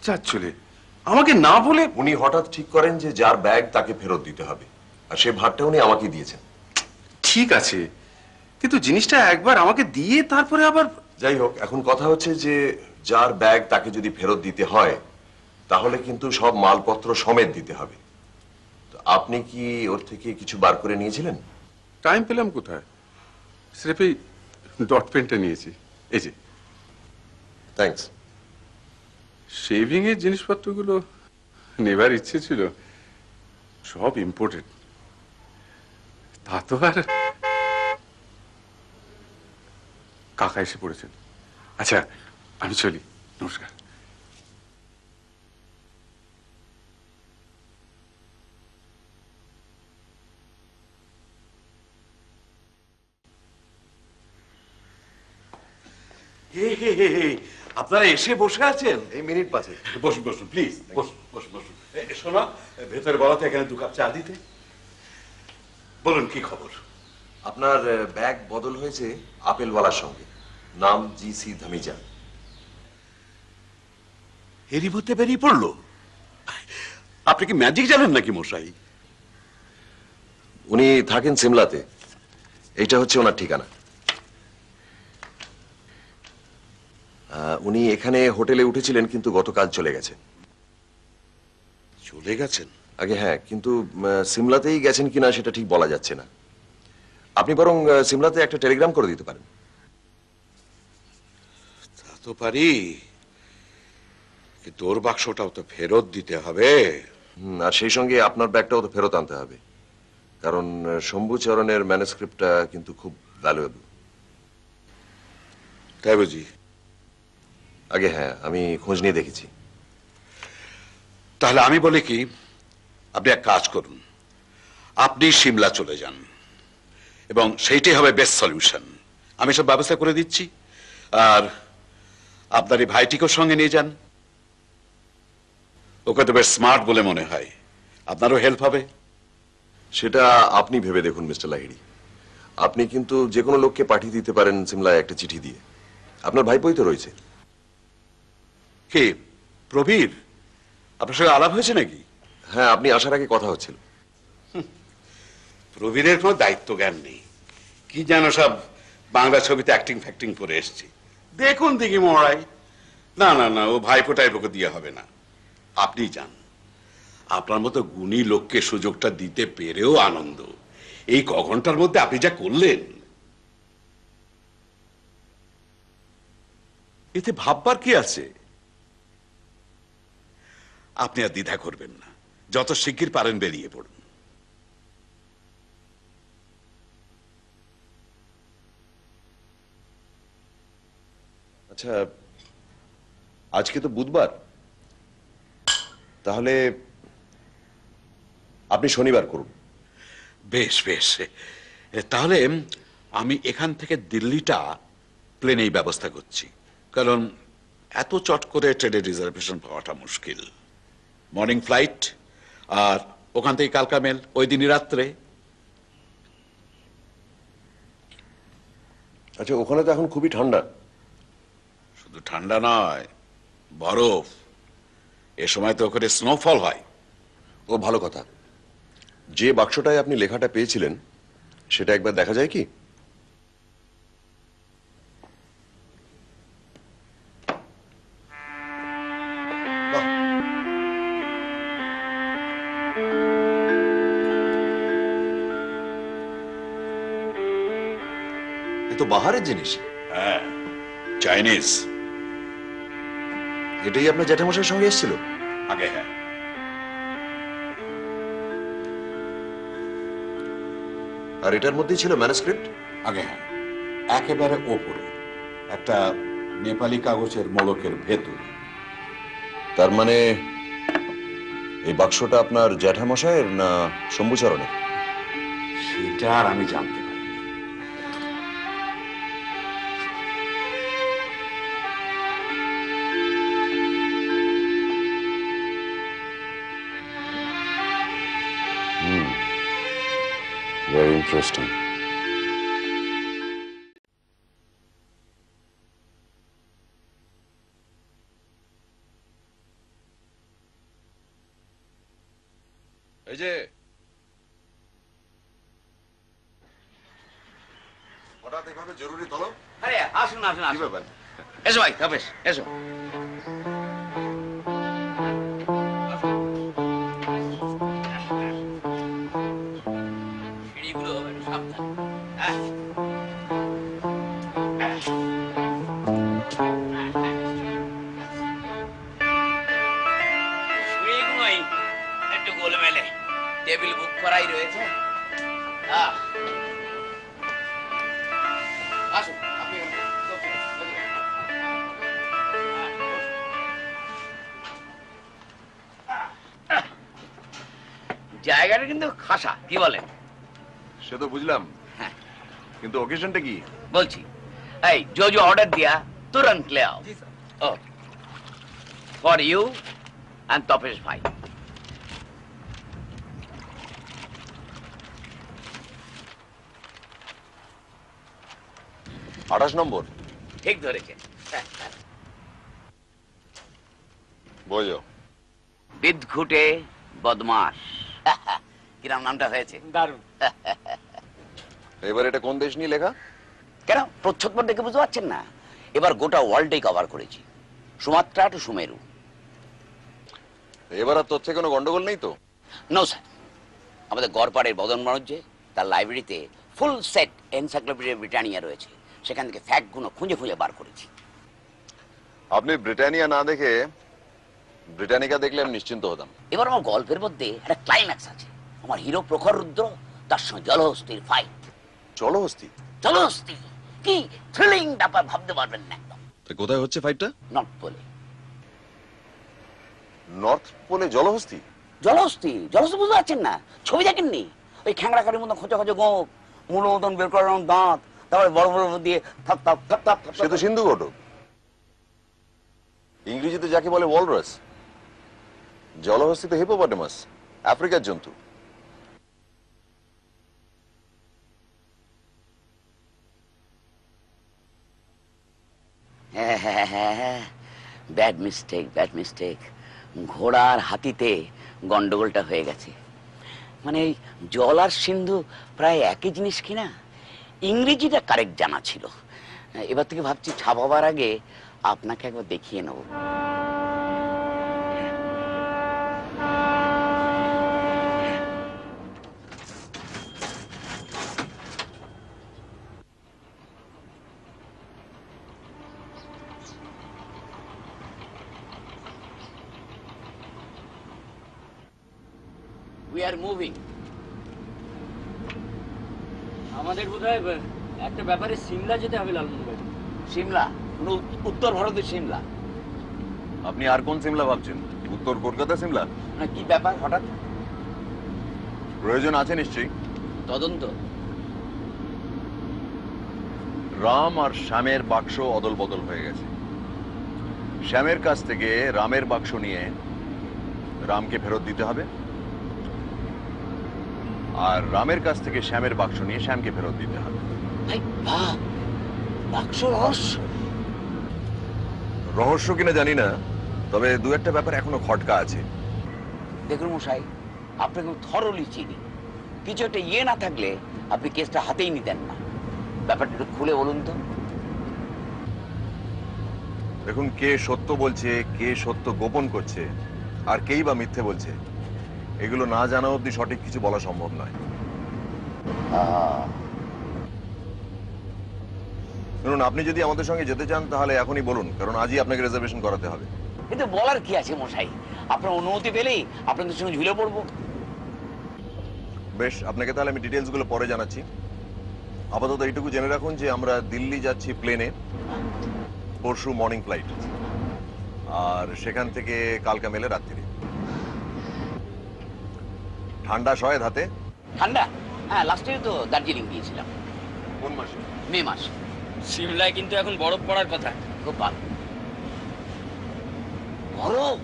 যা চলে আমাকে না বলে। উনি হঠাৎ ঠিক করেন যে যার ব্যাগ তাকে ফেরত দিতে হবে, আর সে ভারটা উনি আমাকে দিয়েছেন। ঠিক আছে, কিন্তু জিনিসটা একবার আমাকে দিয়ে তারপরে আবার। যাই হোক, এখন কথা হচ্ছে যে যার ব্যাগ তাকে যদি ফেরত দিতে হয়, তাহলে কিন্তু সব মালপত্র সমেত দিতে হবে। তো আপনি কি ওর থেকে কিছু বার করে নিয়েছিলেন? টাইম পেলাম কোথায়, স্রেফ এই ডট পেনটা নিয়েছি। এই যে। থ্যাঙ্কস। শেভিং এর জিনিসপত্রগুলো নেবার ইচ্ছে ছিল, সব ইম্পোর্টেড। তা তো আর। কাকা এসে পড়েছেন। আচ্ছা, আমি চলি, নমস্কার। আপনারা এসে বসে আছেন? এই মিনিট পাঁচে। বসুন বসুন প্লিজ, বসুন বসুন বসুন। শোনো, ভেতরে বলো তো এখানে 2 কাপ চা দিতে। বলুন কি খবর? আপনার ব্যাগ বদল হয়েছে আপেলওয়ালার সঙ্গে, নাম জি.সি. ধামিজা। এরই মধ্যে বেরিয়ে পড়লো? আপনি কি ম্যাজিক জানেন নাকি মশাই? উনি থাকেন সিমলাতে, এইটা হচ্ছে ওনার ঠিকানা। উনি এখানে হোটেলে উঠেছিলেন, কিন্তু গতকাল চলে গেছেন। চলে গেছেন? আগে হ্যাঁ, কিন্তু সিমলাতেই গেছেন কিনা সেটা ঠিক বলা যাচ্ছে না। আপনি বরং সিমলাতে একটা টেলিগ্রাম করে দিতে পারেন। তা তো পারি, কিন্তু ওর বাক্সটাও তো ফেরত দিতে হবে। আর সেই সঙ্গে আপনার ব্যাগটাও তো ফেরত আনতে হবে, কারণ শম্ভুচরণের ম্যানুস্ক্রিপ্টটা কিন্তু খুব ভ্যালুয়েবল। তাই বুঝি? আগে হ্যাঁ, আমি খোঁজ নিয়ে দেখেছি। তাহলে আমি বলি কি, আপনি এক কাজ করুন, আপনি সিমলা চলে যান, এবং সেইটাই হবে বেস্ট সলিউশন। আমি সব ব্যবস্থা করে দিচ্ছি। আর আপনার এই ভাইটিকেও সঙ্গে নিয়ে যান, ওকে তো বেশ স্মার্ট বলে মনে হয়, আপনারও হেল্প হবে। সেটা আপনি ভেবে দেখুন মিস্টার লাহিড়ী। আপনি কিন্তু যে কোনো লোককে পাঠিয়ে দিতে পারেন সিমলায় একটা চিঠি দিয়ে। আপনার ভাইপোই তো রয়েছে। কে? প্রবীর? আপনার সঙ্গে আলাপ হয়েছে নাকি? হ্যাঁ, আপনি আসার আগে কথা হচ্ছিল। প্রবীরের কোনো দায়িত্ব জ্ঞান নেই, কি যেন সব বাংলা ছবিতে অ্যাক্টিং ফ্যাক্টিং করে এসছে। দেখুন দেখি মরাই। না না না, ও ভাইপো টাইপোকে দিয়ে হবে না। আপনি যান, আপনার মতো গুণী লোককে সুযোগটা দিতে পেরেও আনন্দ। এই ঘন্টার মধ্যে আপনি যা করলেন, এতে ভাববার কি আছে? আপনি আর দ্বিধা করবেন না, যত শিগগির পারেন বেরিয়ে পড়ুন। আচ্ছা, আজকে তো বুধবার, তাহলে আপনি শনিবার করুন। বেশ বেশ, তাহলে আমি এখান থেকে দিল্লিটা প্লেনেই ব্যবস্থা করছি, কারণ এত চট করে ট্রেনের রিজার্ভেশন পাওয়াটা মুশকিল। মর্নিং ফ্লাইট, আর ওখান থেকে কালকা মেল ওই দিনই রাত্রে। আচ্ছা, ওখানে তো এখন খুবই ঠান্ডা। শুধু ঠান্ডা নয়, বরফ। এ সময় তো ওখানে স্নোফল হয়। ও ভালো কথা। যে বাক্সটায় আপনি লেখাটা পেয়েছিলেন সেটা একবার দেখা যায় কি? এ তো বাহারের জিনিস। হ্যাঁ, চাইনিজ। এটাই আপনার জ্যাঠামশাইয়ের সঙ্গে এসেছিল? আগে হ্যাঁ। আর এটার মধ্যেই ছিল ম্যানুস্ক্রিপ্ট? আগে হ্যাঁ, একেবারে ওপরে একটা নেপালি কাগজের মোড়কের ভেতর। তার মানে এই বাক্সটা আপনার জ্যাঠামশাইয়ের না শম্ভুচরণের? সেটা আর আমি জানতে পারি। Very interesting. এই যে হঠাৎ এভাবে জরুরি তলব? আরে আসুন আসুন কি আসুন। ব্যাপার? এসো ভাই, তবেশ এসো। সিঁড়িগুলো একটু সাবধান। হ্যাঁ। সিঁড়িগুলোই একটু গোলমেলে, টেবিল বুক করাই রয়েছে। আসুন আপনি জায়গাটা কিন্তু খাসা, কি বলেন? সে তো বুঝলাম, কিন্তু অকেশনটা কি? বলছি, এই जो जो ऑर्डर दिया तुरंत ले आओ। जी sir. O for you and Tapesh भाई। আঠাশ নম্বর? ঠিক ধরেছেন। বোঝো। বিদঘুটে বদমাস। কিরম নামটা হয়েছে? দারুণ। এবার এটা কোন দেশ নিয়ে লেখা? কেন প্রচ্ছদপট দেখে বুঝতে পারছেন না? এবার গোটা ওয়ার্ল্ডটাই কভার করেছি, সুমাত্রা টু সুমেরু। এবার আর তথ্যে কোনো গন্ডগোল নেই তো? নো স্যার, আমাদের গড়পাড়ের বদন বাণিজ্যে তার লাইব্রেরিতে ফুল সেট এনসাইক্লোপিডিয়া ব্রিটানিয়া রয়েছে, সেখান থেকে ফ্যাক্টগুলো খুঁজে খুঁজে বার করেছি। আপনি ব্রিটানিয়া না দেখে ব্রিটানিকা দেখলে আমি নিশ্চিন্ত হতাম। এবার আমার গল্পের মধ্যে একটা ক্লাইম্যাক্স আছে। আমার হিরো প্রখর রুদ্র, তার সঙ্গে জলহস্তির ফাইট। জলহস্তি? জলহস্তি কি থ্রিলিং ব্যাপার, ভাবতে পারবেন না একদম। কোথায় হচ্ছে ফাইটটা? নর্থ পোলে। নর্থ পোলে জলহস্তি? জলহস্তি জলহস্তি বুঝতে পারছেন না? ছবি দেখেননি? ওই খ্যাংড়া কারির মতন খোঁচা খোঁচা গোপ, মূল মতন বের করার দাঁত, তারপরে বড় বড় দিয়ে থাপ থাপ থাপ থাপ। সে তো সিন্ধু ঘটক। ইংরেজিতে যাকে বলে ওয়ালরাস, জলহস্তি তো হিপোপটেমাস, আফ্রিকার জন্তু। Bad mistake, bad mistake. ঘোড়ার হাতিতে গন্ডগোলটা হয়ে গেছে। মানে এই জল আর সিন্ধু প্রায় একই জিনিস কিনা, ইংরেজিটা কারেক্ট জানা ছিল। এবার থেকে ভাবছি ছাপাবার আগে আপনাকে একবার দেখিয়ে নেব। We are moving. আমাদের বোধহয় একটা ব্যাপারে সিমলা যেতে হবে লালমোহন ভাই। সিমলা, উত্তর ভারতের সিমলা। আপনি আর কোন সিমলা ভাবছেন? উত্তর কলকাতা সিমলা? না, কি ব্যাপার হঠাৎ? প্রয়োজন আছে নিশ্চয়ই। তদন্ত? রাম আর শ্যামের বাক্স অদল বদল হয়ে গেছে। শ্যামের কাছ থেকে রামের বাক্স নিয়ে রামকে ফেরত দিতে হবে, আর রামের কাছ থেকে শ্যামের বাক্স নিয়ে শ্যামকে ফেরত দিতে হবে। বাক্স রহস্য? রহস্য কিনা জানি না, তবে দু একটা ব্যাপার এখনো খটকা আছে। দেখুন মশাই, আপনাকে থরলি চিনি। কিছু একটা না থাকলে আপনি কেসটা হাতেই নিতেন না। ব্যাপারটা একটু খুলে বলুন তো। দেখুন, কে সত্য বলছে, কে সত্য গোপন করছে, আর কেই বা মিথ্যে বলছে, এগুলো না জানা অবধি সঠিক কিছু বলা সম্ভব নয়। শুনুন, আপনি যদি আমাদের সঙ্গে যেতে চান তাহলে এখনই বলুন, কারণ আজই আপনাকে রিজার্ভেশন করাতে হবে। কিন্তু বলার কি আছে মশাই, আপনার অনুমতি পেলেই আপনাদের সঙ্গে ঝুলে পড়বো। বেশ, আপনাকে তাহলে আমি ডিটেলস গুলো পরে জানাচ্ছি। আপাতত এইটুকু জেনে রাখুন যে আমরা দিল্লি যাচ্ছি প্লেনে, পরশু মর্নিং ফ্লাইট, আর সেখান থেকে কালকা মেলে রাত্রি। ঠান্ডা সয় হাতে? ঠান্ডা? হ্যাঁ, লাস্ট ইয়ার তো দার্জিলিং গিয়েছিলাম। কোন মাসে? মে মাস। সিমলায় কিন্তু এখন বরফ পড়ার কথা। খুব ভালো। বরফ?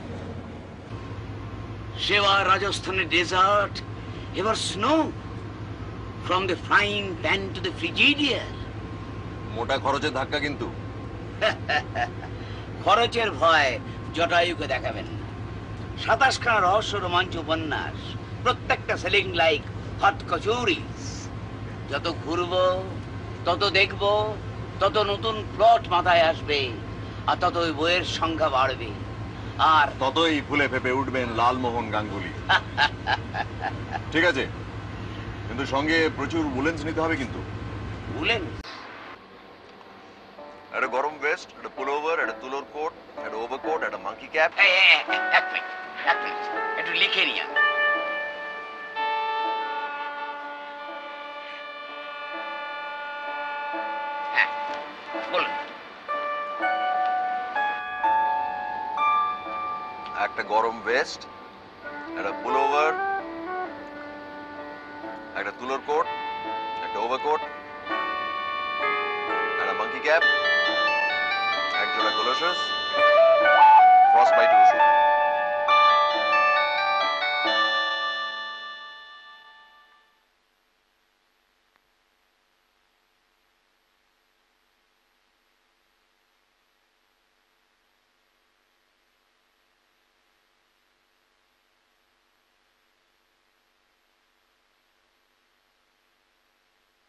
সেবার রাজস্থানের ডেজার্ট, এবার snow, from the frying pan to the Frigidaire. মোটা খরচের ধাক্কা কিন্তু। খরচের ভয় জটায়ুকে দেখাবেন না। 27 খানা রহস্য রোমাঞ্চ উপন্যাস, প্রত্যেকটা সেলিং লাইক হট কচুরি। যত ঘুরবো, তত দেখবো, তত নতুন প্লট মাথায় আসবে, আর তত ওই বইয়ের সংখ্যা বাড়বে, আর ততই ফুলে ফেপে উঠবেন লালমোহন গাঙ্গুলি। ঠিক আছে, কিন্তু সঙ্গে প্রচুর উলেন্স নিতে হবে কিন্তু। উলেন? একটা গরম ভেস্ট, একটা পুলোভার, একটা তুলোর কোট, একটা ওভারকোট, একটা মাঙ্কি ক্যাপ। এক মিনিট, একটু লিখে নিয়ে আন। হ্যাঁ, বলুন। একটা গরম ভেস্ট, একটা পুলোভার, একটা তুলোর কোট, একটা ওভারকোট, একটা মাঙ্কি ক্যাপ, এক জোড়া গোলাশাস, ফ্রস্ট বাইট ওষুধ।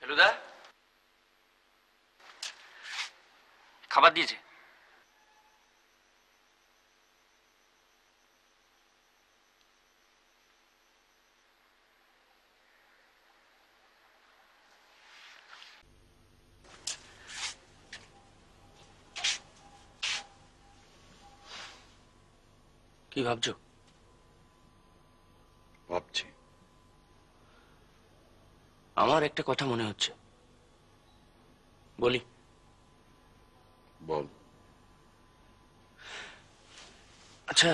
ফেলুদা, খাবার দিয়েছে? কি ভাবছো? ভাবছি। আমার একটা কথা মনে হচ্ছে, বলি? বল। আচ্ছা,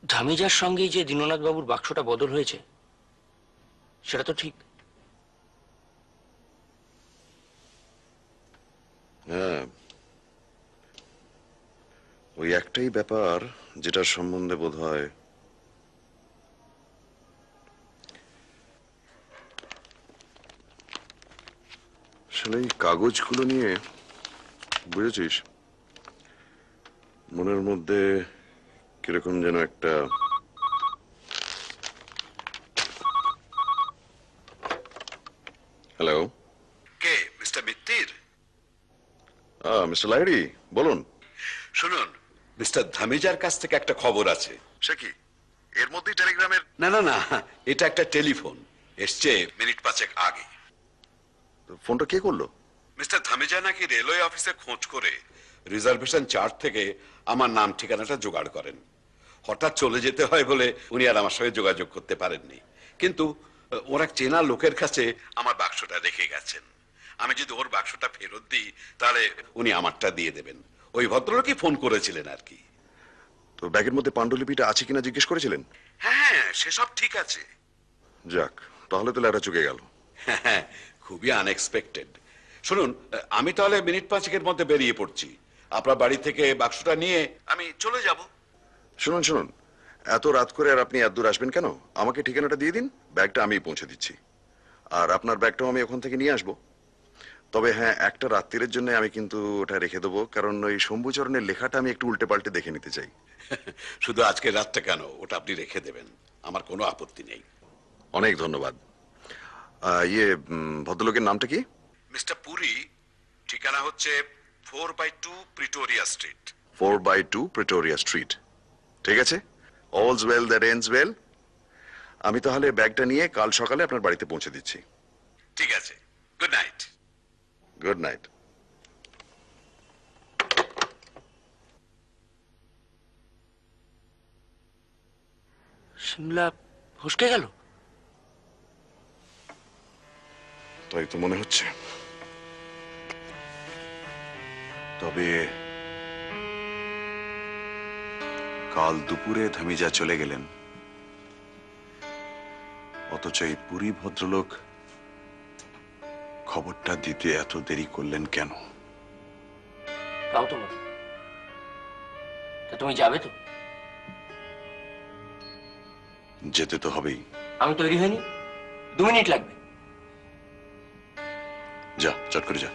ধামিজার সঙ্গে যে দীননাথ বাবুর বাক্সটা বদল হয়েছে, সেটা তো ঠিক? হ্যাঁ, ওই একটাই ব্যাপার যেটার সম্বন্ধে বোধ হয় আসলে এই কাগজগুলো নিয়ে, বুঝেছিস, মনের মধ্যে কিরকম যেন একটা হ্যালো। কে? মিস্টার মিত্তির? মিস্টার লাহিড়ী, বলুন। শুনুন, মিস্টার ধামিজার কাছ থেকে একটা খবর আছে। সে কি এর মধ্যেই টেলিগ্রামের? না না না, এটা একটা টেলিফোন, এসছে মিনিট 5 আগে। ফোনটা কে করলো? মিস্টার ধামিজা নাকি রেলওয়ে অফিসে খোঁজ করে রিজার্ভেশন চার্ট থেকে আমার নাম ঠিকানাটা জোগাড় করেন। হঠাৎ চলে যেতে হয় বলে উনি আর আমার সঙ্গে যোগাযোগ করতে পারেননি, কিন্তু ওরা চেনা লোকের কাছে আমার বাক্সটা রেখে গেছেন। আমি যদি ওর বাক্সটা ফেরত দিই তাহলে উনি আমারটা দিয়ে দেবেন। ওই ভদ্রলোকই ফোন করেছিলেন আর কি। তো ব্যাগের মধ্যে পাণ্ডুলিপিটা আছে কিনা জিজ্ঞেস করেছিলেন? হ্যাঁ, সেসব ঠিক আছে। যাক, তাহলে তো লেটা চুকে গেল। হ্যাঁ, খুবই আনএক্সপেক্টেড। শুনুন, আমি তাহলে মিনিট 5-এর মধ্যে বেরিয়ে পড়ছি। আপনার বাড়ি থেকে বাক্সটা নিয়ে আমি চলে যাব। শুনুন শুনুন, এত রাত করে আর আপনি এত দূর আসবেন কেন? আমাকে ঠিকানাটা দিয়ে দিন, ব্যাগটা আমি পৌঁছে দিচ্ছি। আর আপনার ব্যাগটাও আমি ওখান থেকে নিয়ে আসবো। তবে হ্যাঁ, একটা রাত্রির জন্য আমি কিন্তু ওটা রেখে দেবো, কারণ ওই শম্ভুচরণের লেখাটা আমি একটু উল্টে পাল্টে দেখে নিতে চাই। শুধু আজকের রাতটা কেন, ওটা আপনি রেখে দেবেন, আমার কোনো আপত্তি নেই। অনেক ধন্যবাদ। ভদ্রলোকের নামটা কি? মিস্টার পুরী। ঠিকানা হচ্ছে 4/2 প্রিটোরিয়া স্ট্রিট। 4/2 Pretoria street. ঠিক আছে, all's well that ends well. আমি তাহলে ব্যাগটা নিয়ে কাল সকালে আপনার বাড়িতে পৌঁছে দিচ্ছি। ঠিক আছে, good night. Good night. Shimla ফসকে গেল। তাই তো মনে হচ্ছে। তবে কাল দুপুরে ধামিজা চলে গেলেন, অথচ এই পুরী ভদ্রলোক খবরটা দিতে এত দেরি করলেন কেন? তাও তো বলো। তা তুমি যাবে তো? যেতে তো হবেই। আমি তৈরি হইনি, 2 মিনিট লাগবে। যা, চট করে যা।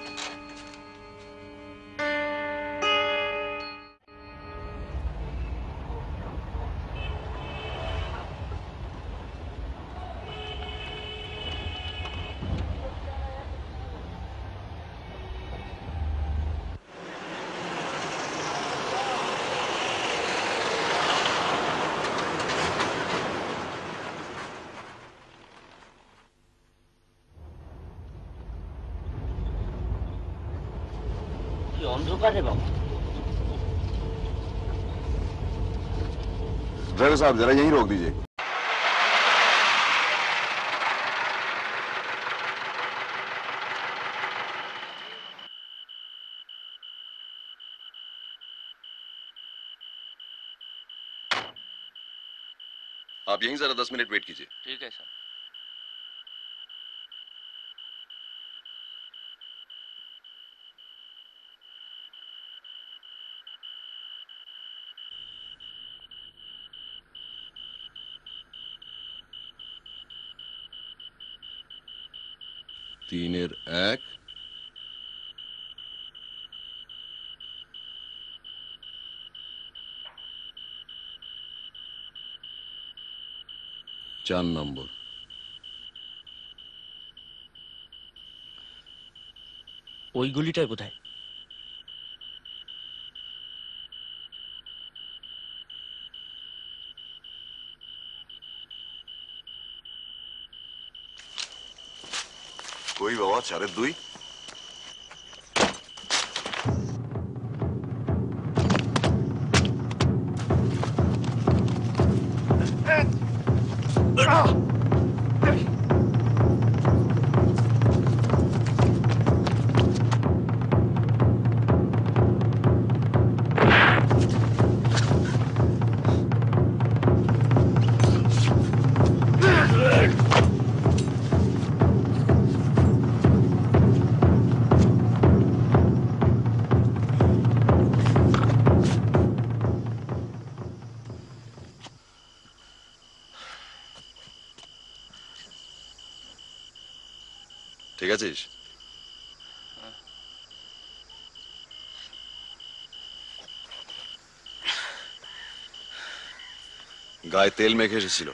অন্ধকার রে বাবা। ड्राइवर साहब जरा यहीं रोक दीजिए। आप यहीं जरा 10 मिनट वेट कीजिए। ठीक है सर। तीनेर 1 4 নম্বর। ওই গলিটায় বোধহয়। कोई बाबा 4-2। ঠিক আছিস? গায়ে তেল মেখে এসেছিল,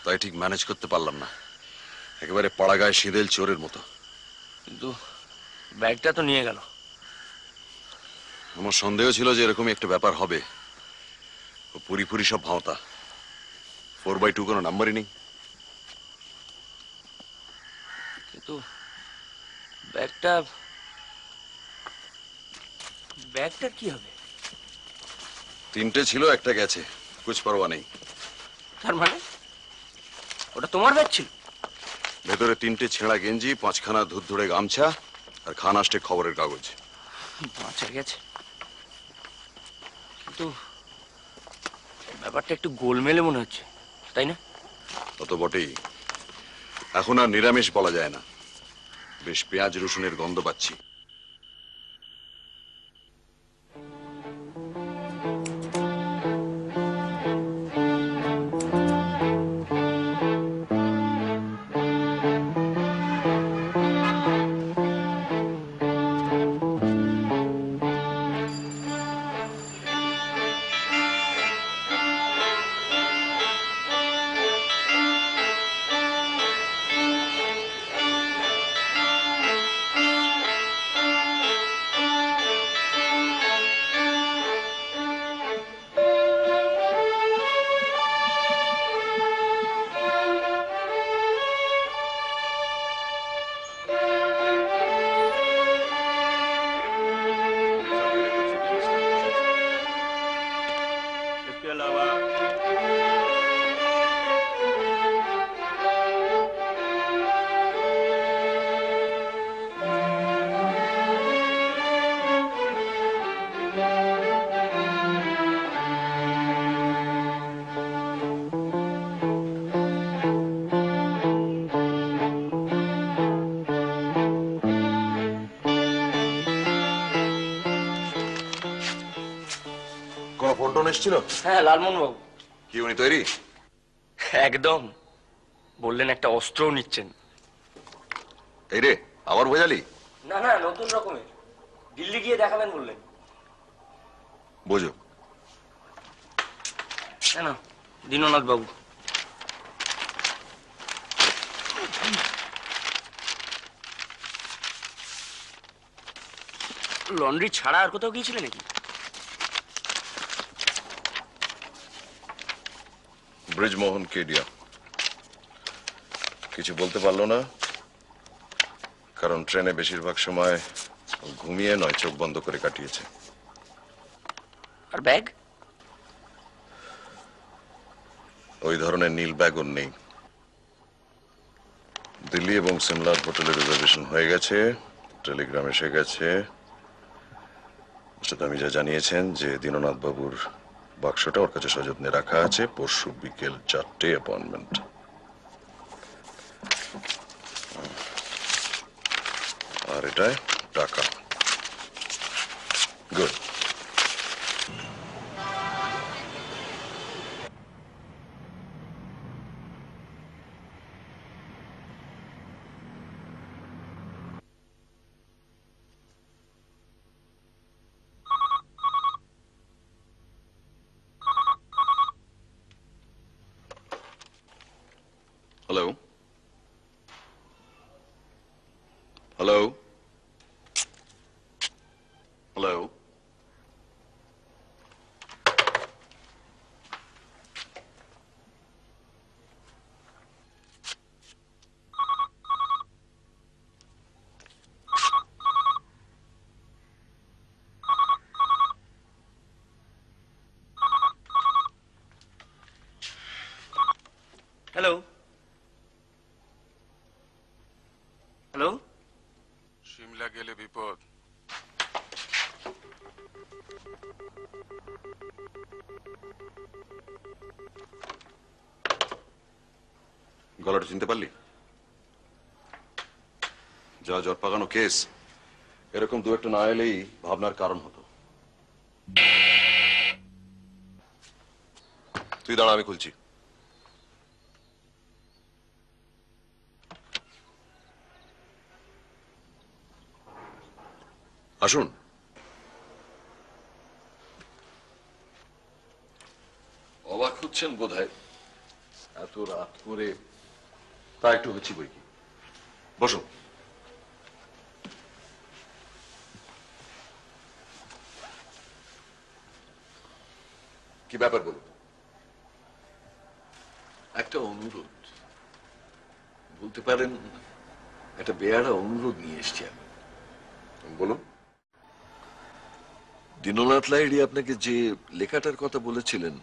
তাই ঠিক ম্যানেজ করতে পারলাম না। একেবারে পাড়া গায়ে সিঁদেল চোরের মতো। কিন্তু ব্যাগটা তো নিয়ে গেল। আমার সন্দেহ ছিল যে এরকমই একটা ব্যাপার হবে। ও পুরি সব ভাঁওতা। 4/2 কোনো নাম্বারই নেই। কিন্তু ব্যাগটা কি হবে? 3টে ছিল, একটা গেছে, কুছ পরোয়া নেই। তার মানে ওটা তোমার ব্যাগ ছিল? ভেতরে 3টে ছেঁড়া গেঞ্জি, 5খানা ধুরধুরে গামছা আর খান আসছে খবরের কাগজ। বাঁচা গেছে, কিন্তু ব্যাপারটা একটু গোলমেলে মনে হচ্ছে, তাই না? তত বটেই। এখন আর নিরামিষ বলা যায় না, বেশ পেঁয়াজ রসুনের গন্ধ পাচ্ছি। কোনো ফোন টোন এসেছিল? হ্যাঁ, লালমোহন বাবু। কি উনি তৈরি? একদম, বললেন একটা অস্ত্রও নিচ্ছেন। এই রে, আবার বোঝালি? না না, নতুন রকমের, দিল্লি গিয়ে দেখাবেন বললেন। বোঝো কেন দীননাথ বাবু? লন্ড্রি ছাড়া আর কোথাও গিয়েছিলেন নাকি? ব্রিজমোহন কেডিয়া কিছু বলতে পারলো না, কারণ ট্রেনে বেশিরভাগ সময় ঘুমিয়ে নয়, চোখ বন্ধ করে কাটিয়েছে। আর ব্যাগ? ওই ধরনের নীল ব্যাগ ওর নেই। দিল্লি এবং সিমলার হোটেলে রিজার্ভেশন হয়ে গেছে, টেলিগ্রাম এসে গেছে। মিস্টার তামিজা জানিয়েছেন যে দীননাথ বাবুর বাক্সটা ওর কাছে সযত্নে রাখা আছে। পরশু বিকেল 4টে অ্যাপয়েন্টমেন্ট। আর এটায় টাকা। Good. Hello hello hello. Hello hello. Shimla গেলে বিপদ। গলাটা চিনতে পারলি? যা জট পাকানো কেস, এরকম দু একটা না এলেই ভাবনার কারণ হতো। তুই দাঁড়া, আমি খুলছি। আসুন। অবাক হচ্ছেন বোধহয়, এত রাত করে। তা একটু হচ্ছি বই কি। বসুন। কি ব্যাপার বলুন? একটা অনুরোধ, বলতে পারেন একটা বেয়ারা অনুরোধ নিয়ে এসছি আমি। বলুন। দীননাথ লাহিড়ী আপনাকে যে লেখাটার কথা বলেছিলেন,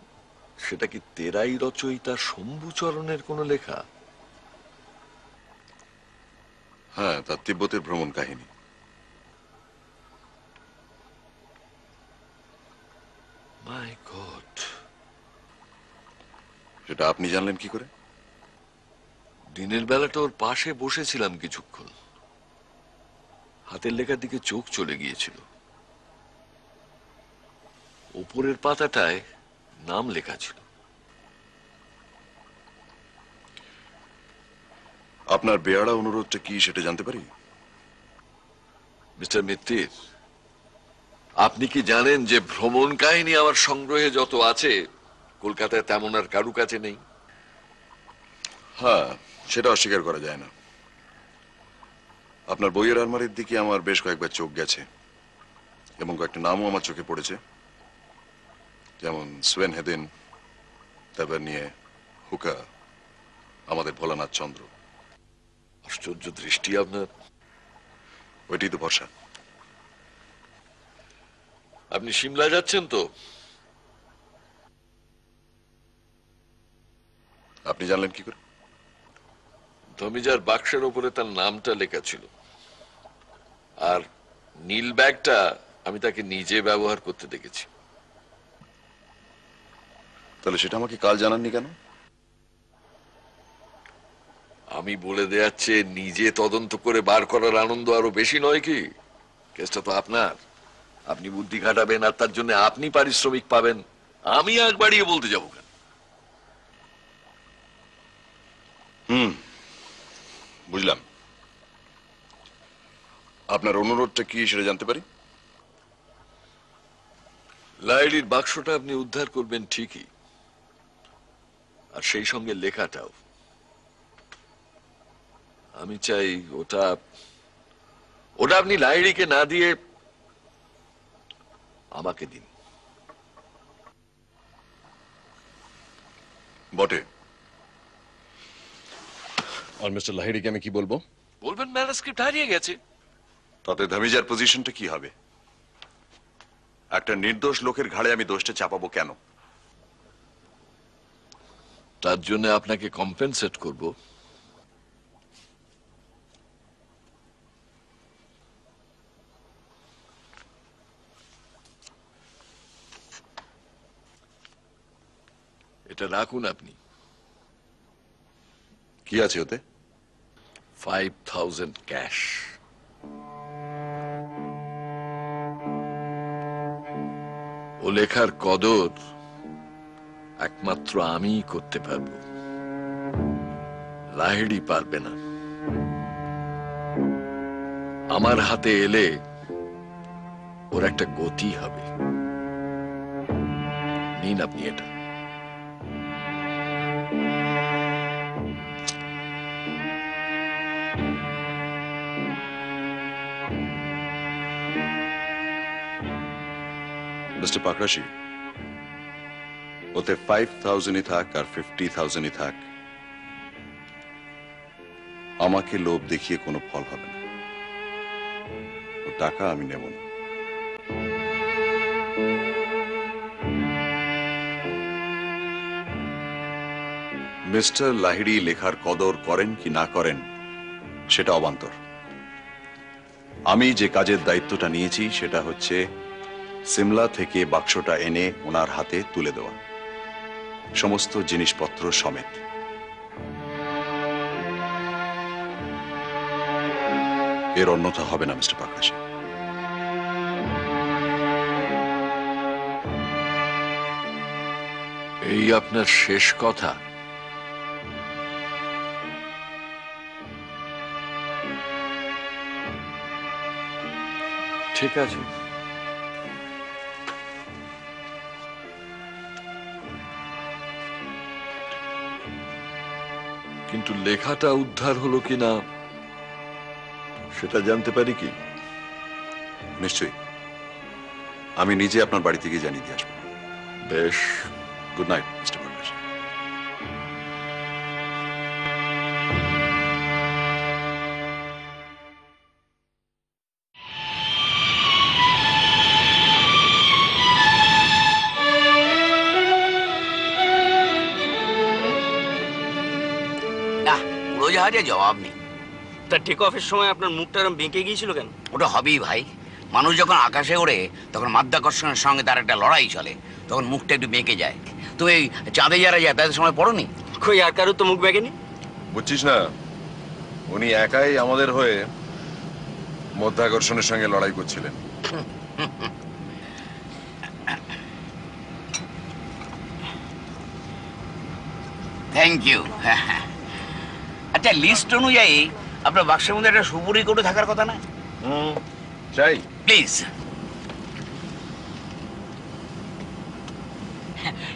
সেটা কি তেরাই রচয়িতা শম্ভুচরণের কোনো লেখা? হ্যাঁ, তার তিব্বতের ভ্রমণ কাহিনী। সেটা আপনি জানলেন কি করে? দিনের বেলাটা ওর পাশে বসেছিলাম কিছুক্ষণ, হাতের লেখার দিকে চোখ চলে গিয়েছিল। উপরের পাতাটায় নাম লেখা ছিল। আপনার বেয়ারা অনুরোধটা কি সেটা জানতে পারি? মিস্টার মিত্তির, আপনি কি জানেন যে ভ্রমণ কাহিনী আমার সংগ্রহে যত আছে কলকাতায় তেমন আর কারু কাছে নেই? হ্যাঁ, সেটা অস্বীকার করা যায় না। আপনার বইয়ের আলমারির দিকে আমার বেশ কয়েকবার চোখ গেছে এবং কয়েকটা নামও আমার চোখে পড়েছে, যেমন সোয়েন হেদিন, তারপর নিয়ে হুকা, আমাদের ভোলানাথ চন্দ্র। আশ্চর্য দৃষ্টি আপনার। ওইটাই তো ভরসা। আপনি সিমলা যাচ্ছেন তো? আপনি জানলেন কি করে? ধমিজার বাক্সের উপরে তার নামটা লেখা ছিল, আর নীল ব্যাগটা আমি তাকে নিজে ব্যবহার করতে দেখেছি। তাহলে সেটা আমাকে কাল জানাননি কেন? আমি বলে দেয়াচ্ছে, নিজে তদন্ত করে বার করার আনন্দ আরো বেশি নয় কি? কেসটা তো আপনার, আপনি বুদ্ধি খাটাবেন আর তার জন্য আপনি পারিশ্রমিক পাবেন। আমি আগ বাড়িয়ে বলতে যাবো কেন? বুঝলাম। আপনার অনুরোধটা কি সেটা জানতে পারি? লাইলির বাক্সটা আপনি উদ্ধার করবেন ঠিকই, আর সেই সঙ্গে লেখাটাও। আমি চাই ওটা আপনি লাইলিকে না দিয়ে আমাকে দিন। বটে। আর মিস্টার লাহিড়িকে আমি কি বলবো? বলবেন ম্যানুস্ক্রিপ্ট হারিয়ে গেছে। তাতে ধমিজার পজিশনটা কি হবে? একটা নির্দোষ লোকের ঘাড়ে আমি দোষটা চাপাবো কেন? তার জন্য আপনাকে কম্পেনসেট করব। এটা রাখুন আপনি। কি আছে ওতে? 5,000 ক্যাশ। ও লেখার কদর একমাত্র আমিই করতে পারবো, লাহিড়ি পারবে না। আমার হাতে এলে ওর একটা গতি হবে। নিন আপনি এটা। মিস্টার পাকরাশি, ওতে 5,000-ই থাক আর 50,000-ই থাক, আমাকে লোভ দেখিয়ে কোনো ফল হবে না। ও টাকা আমি নেব না। মিস্টার লাহিড়ি লেখার কদর করেন কি না করেন সেটা অবান্তর। আমি যে কাজের দায়িত্বটা নিয়েছি সেটা হচ্ছে সিমলা থেকে বাক্সটা এনে ওনার হাতে তুলে দেওয়া, সমস্ত জিনিসপত্র সমেত। এর অন্যথা হবে না মিস্টার পাকরাশি। এই আপনার শেষ কথা? ঠিক আছে, কিন্তু লেখাটা উদ্ধার হলো কিনা সেটা জানতে পারি কি? নিশ্চয়ই, আমি নিজে আপনার বাড়ি থেকে জানিয়ে দিয়ে আসবো। বেশ, গুড নাইট মিস্টার পাকরাশি। উড়োজাহাজে জবাব নেই। তা টেক অফের সময় আপনার মুখটা এরকম বেঁকে গিয়েছিল কেন? ওটা হবেই ভাই। মানুষ যখন আকাশে ওড়ে তখন মাধ্যাকর্ষণের সঙ্গে তার একটা লড়াই চলে, তখন মুখটা একটু বেঁকে যায়। তুমি চাঁদে যারা যাতায়াতের সময় পড়োনি? কই আর কারো তো মুখ ব্যাগেনি। বুঝছিস না, উনি একাই আমাদের হয়ে মধ্যাকর্ষণের সঙ্গে লড়াই করছিলেন। Thank you. আচ্ছা, লিস্ট অনুযায়ী আপনার বাক্সের মধ্যে একটা সুপুরি কোটো থাকার কথা না? চাই প্লিজ।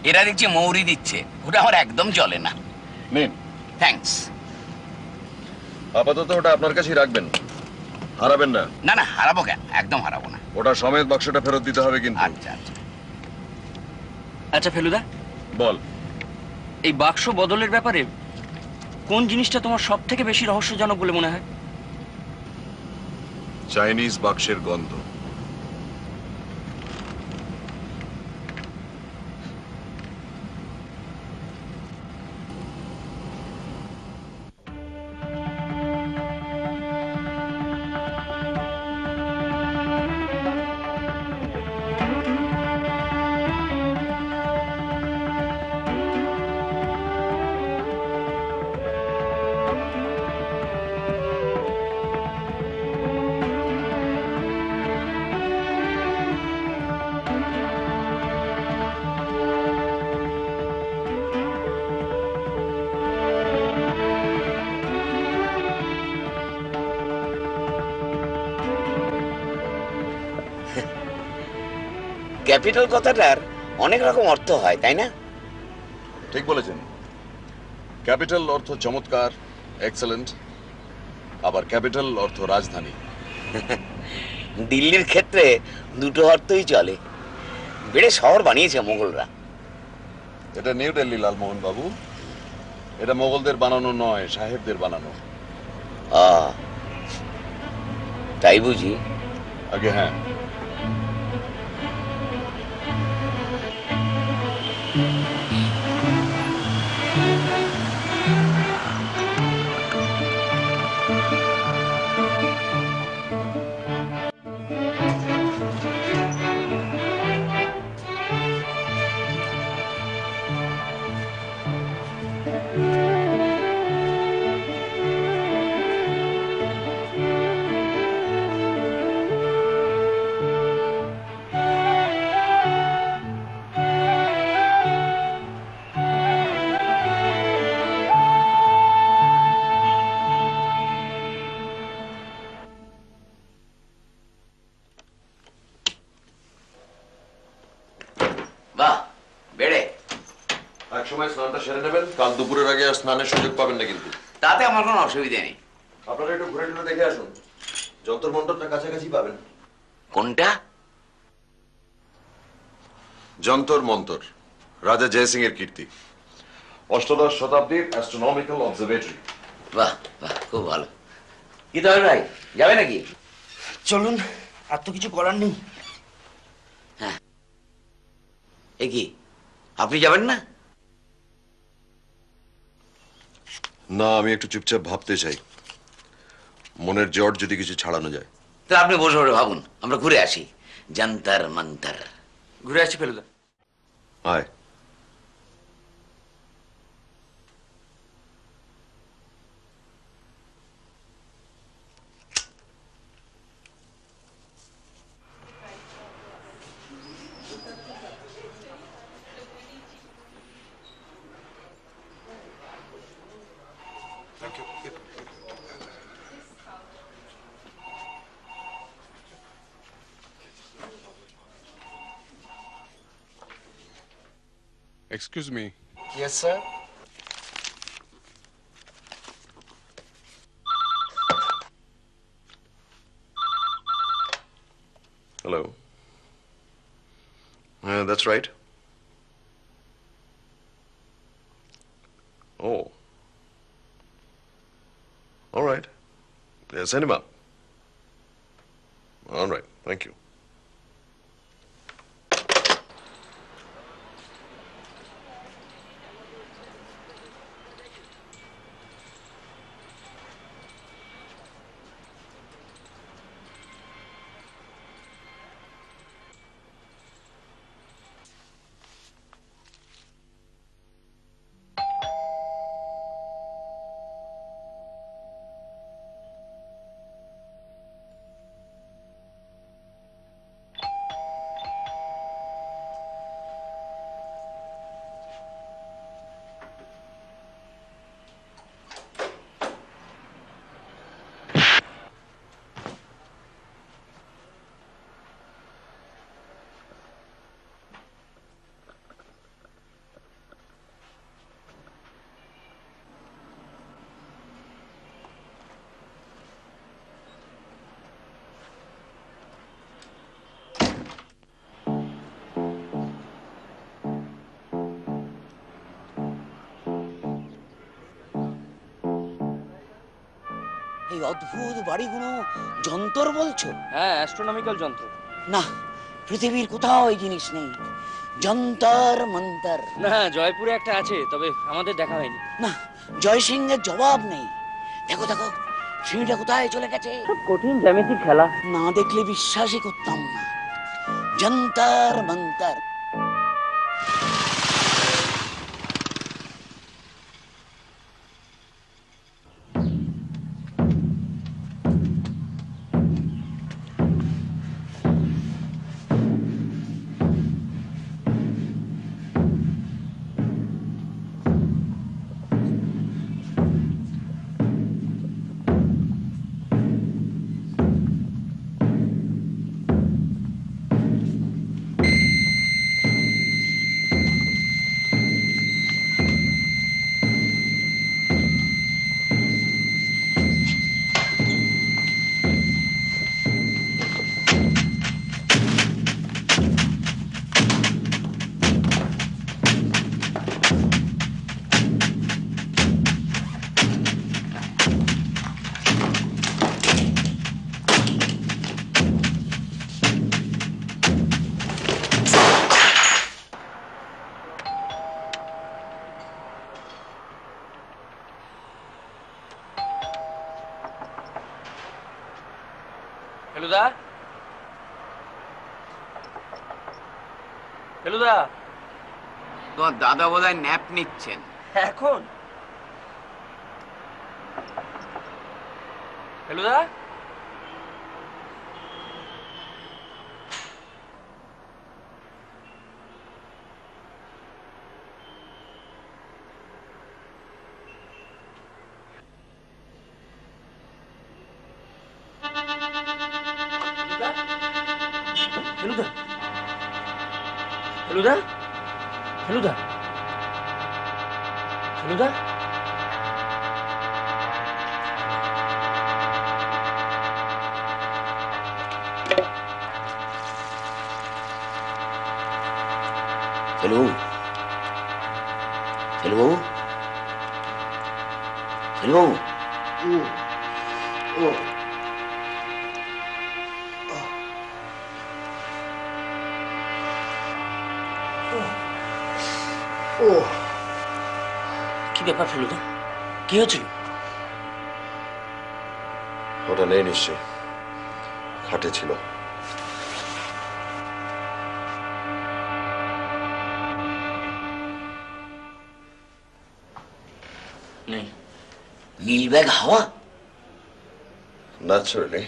এরা দেখছি মৌরি দিচ্ছে, ওটা আমার একদম চলে না। নিন। থ্যাঙ্কস। আপাতত ওটা আপনার কাছেই রাখবেন, হারাবেন না। না না, হারাবো কেন, একদম হারাবো না। ওটা সমেত বাক্সটা ফেরত দিতে হবে কিন্তু। আচ্ছা আচ্ছা। আচ্ছা ফেলুদা, বল। এই বাক্স বদলের ব্যাপারে কোন জিনিসটা তোমার সব থেকে বেশি রহস্যজনক বলে মনে হয়? চাইনিজ বাক্সের গন্ধ। ক্যাপিটাল কথাটার অনেক রকম অর্থ হয়, তাই না? ঠিক বলেছেন। ক্যাপিটাল অর্থ চমৎকার, এক্সেলেন্ট, আবার ক্যাপিটাল অর্থ রাজধানী। দিল্লির ক্ষেত্রে দুটো অর্থই চলে। বেড়ে শহর বানিয়েছে মোগলরা। এটা নিউ দিল্লি লালমোহন বাবু, এটা মোগলদের বানানো নয়, সাহেবদের বানানো। তাই বুঝি? আগে হ্যাঁ। বাহ, বেড়ে এক সময় স্নানটা সেরে নেবেন, কাল দুপুরের আগে আর স্নানের সুযোগ পাবেন না কিন্তু। তাতে আমার কোনো অসুবিধা নেই। আপনারা একটু ঘুরে টুরে দেখে আসুন, যন্তর মন্তরটা কাছাকাছি পাবেন। কোনটা? যন্তর মন্তর, রাজা জয়সিং এর কীর্তি, অষ্টাদশ শতাব্দীর অ্যাস্ট্রোনমিক্যাল অবজারভেটরি। বাহ বাহ, খুব ভালো। কি তবে ভাই, যাবে নাকি? চলুন, আর তো কিছু করার নেই। হ্যাঁ, এ কি আপনি যাবেন না? না, আমি একটু চুপচাপ ভাবতে চাই, মনের জট যদি কিছু ছাড়ানো যায়। তা আপনি বসে বসে ভাবুন, আমরা ঘুরে আসি। যন্তর মন্তর। ঘুরে আসি ফেলুদা। আয়। Excuse me. Yes, sir. Hello. That's right. Oh. All right. Yeah, send him up. All right. Thank you. অদ্ভুত বাড়িগুলো যন্তর বলছো? হ্যাঁ, অ্যাস্ট্রোনমিক্যাল যন্ত্র। না, পৃথিবীর কোথাও এই জিনিস নেই। যন্তর মন্তর। না, জয়পুরে একটা আছে, তবে আমাদের দেখা হয়নি। না, জয় সিংহের জবাব নেই। দেখো দেখো, সিঁড়িটা কোথায় চলে গেছে। কঠিন জ্যামিতিক খেলা, না দেখলে বিশ্বাসই করতাম না। যন্তর মন্তর। ফেলুদা, ফেলুদা। তোমার দাদা বোধহয় ন্যাপ নিচ্ছেন এখন। ফেলুদা, ফেলুদা, ফেলুদা, ফেলুদা, ফেলুদা। ফেলু, ফেলু, ফেলু। কি ব্যাপার ফেলুদা, কি হয়েছিল? ওটা নেই নিশ্চয়, খাটে ছিল। নেই। নীল ব্যাগ হাওয়া। ন্যাচারালি।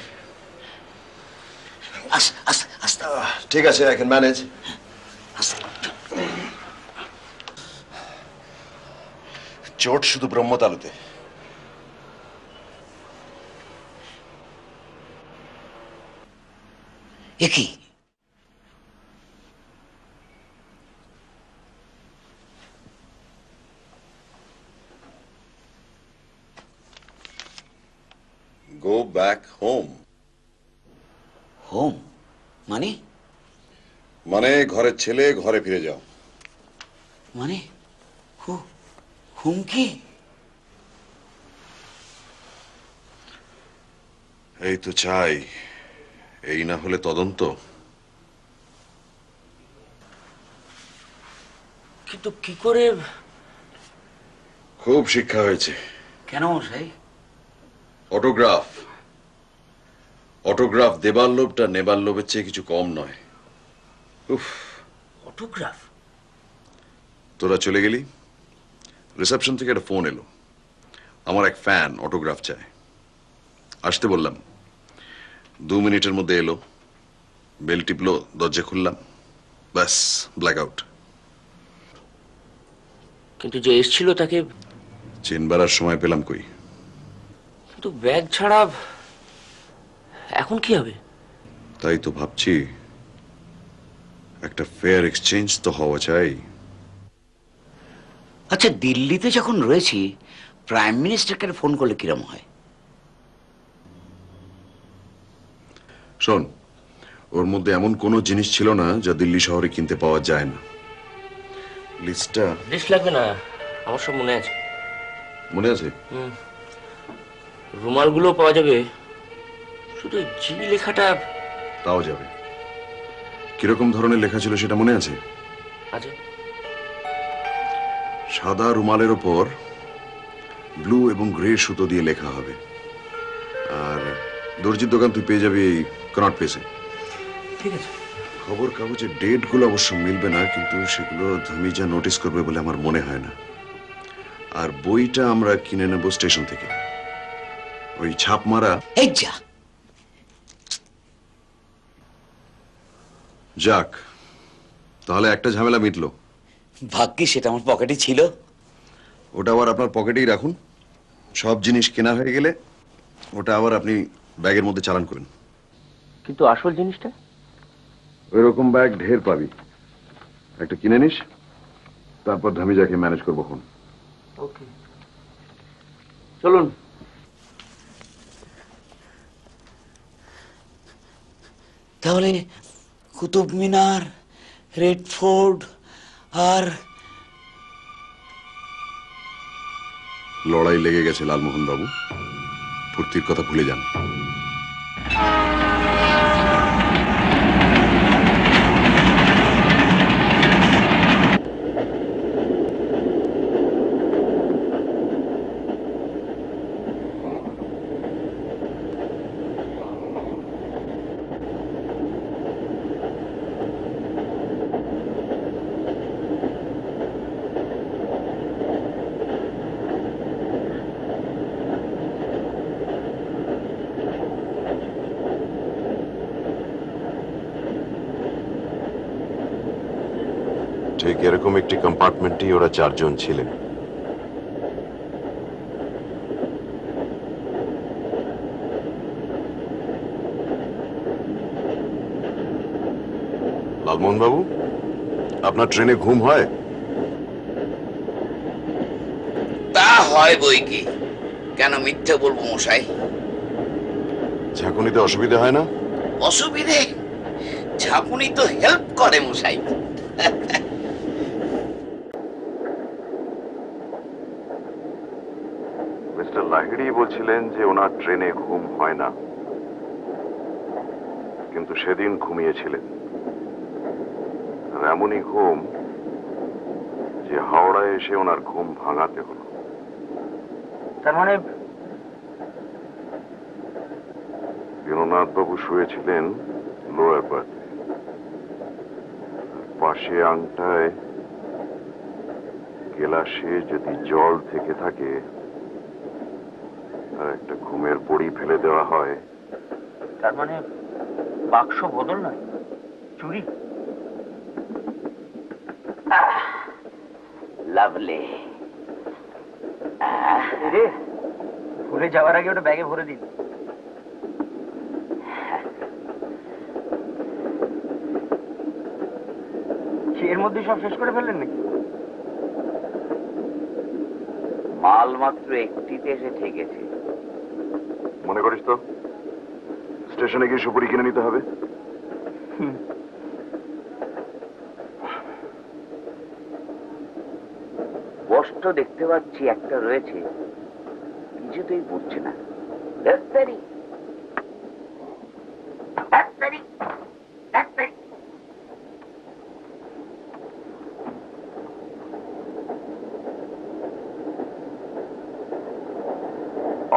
আস্তে। ঠিক আছে, আই ক্যান ম্যানেজ। চোট শুধু ব্রহ্মতালুতে। একই গো ব্যাক হোম। হোম মানে? মানে ঘরের ছেলে, ঘরে ফিরে যাও। মানে হুমকি? এই তো চাই, এই না হলে তদন্ত। কিন্তু কি করে? খুব শিক্ষা হয়েছে। কেন মশাই? অটোগ্রাফ, অটোগ্রাফ দেবার লোভটা নেবার লোভের চেয়ে কিছু কম নয়। উফ। অটোগ্রাফ? তোরা চলে গেলি, রিসেপশন থেকে একটা ফোন এলো, আমার এক ফ্যান অটোগ্রাফ চায়। আসতে বললাম, 2 মিনিটের মধ্যে এলো, বেল টিপলো, দরজা খুললাম, ব্যাস ব্ল্যাক আউট। কিন্তু যে এসেছিল তাকে চিনবার আর সময় পেলাম কই। কিন্তু ব্যাগ ছাড়া এখন কি হবে? তাই তো ভাবছি, একটা ফেয়ার এক্সচেঞ্জ তো হওয়া চাই। আচ্ছা, দিল্লিতে যখন রয়েছি, প্রাইম মিনিস্টারকে ফোন করলে কিরম হয়? শোন, ওর মধ্যে এমন কোনো জিনিস ছিল না যা দিল্লি শহরে কিনতে পাওয়া যায় না। লিস্টটা? লিস্ট লাগবে না, আমার সব মনে আছে। মনে আছে? রুমালগুলো পাওয়া যাবে, শুধু জি লেখাটা। তাও যাবে। কিরকম ধরনের লেখা ছিল সেটা মনে আছে? আচ্ছা, সাদা রুমালের ওপর ব্লু এবং গ্রে সুতো দিয়ে লেখা হবে। আর দর্জির দোকান তুই পেয়ে যাবি এই কনট প্লেসে। ঠিক আছে। খবর কাগজের ডেট গুলো অবশ্য মিলবে না, কিন্তু সেগুলো ধামিজা নোটিস করবে বলে আমার মনে হয় না। আর বইটা আমরা কিনে নেব স্টেশন থেকে, ওই ছাপ মারা। এই যা, যাক, তাহলে একটা ঝামেলা মিটলো। ভাগ্যি সেটা আমার পকেটে ছিল। ওটা আবার আপনার পকেটেই রাখুন। সব জিনিস কেনা হয়ে গেলে ওটা আবার আপনি ব্যাগের মধ্যে চালান করেন। কিন্তু আসল জিনিসটা? ওই রকম ব্যাগ ঢের পাবি, একটা কিনে নিস, তারপর ধামিজাকে ম্যানেজ করবো। ফোন। ওকে, চলুন। তাহলে কুতুব মিনার, রেড ফোর্ট আর লড়াই লেগে গেছে লালমোহন বাবু, ফুর্তির কথা ভুলে যান। ঠিক এরকম একটি কম্পার্টমেন্টে ওরা 4 জন ছিলেন। লালমোহন বাবু, আপনার ট্রেনে ঘুম হয়? তা হয় বই কি, কেন মিথ্যে বলবো মশাই? ঝাঁকুনিতে অসুবিধা হয় না? অসুবিধে? ঝাঁকুনি তো হেল্প করে মশাই। মিস্টার লাহিড়ী বলছিলেন যে ওনার ট্রেনে ঘুম হয় না, কিন্তু সেদিন ঘুমিয়েছিলেন। আর এমনই ঘুম যে হাওড়ায় এসে ওনার ঘুম ভাঙাতে হলো। তার মানে দীননাথ বাবু শুয়েছিলেন লোয়ার বার্থে, পাশে আংটায় গেলাসে যদি জল থেকে থাকে আর একটা ঘুমের বড়ি ফেলে দেওয়া হয়, তার মানে বাক্স বদল নয়, চুরি। লাভলি। রে, ভুলে যাওয়ার আগে ওটা ব্যাগে ভরে দিন। এর মধ্যে সব শেষ করে ফেললেন নাকি? মাল মাত্র একটিতে এসে ঠেকেছে। মনে করিস তো স্টেশনে গিয়ে সুপুরি কিনে নিতে হবে? স্পষ্ট দেখতে পাচ্ছি একটা রয়েছে, কিছুতেই বুঝছে না।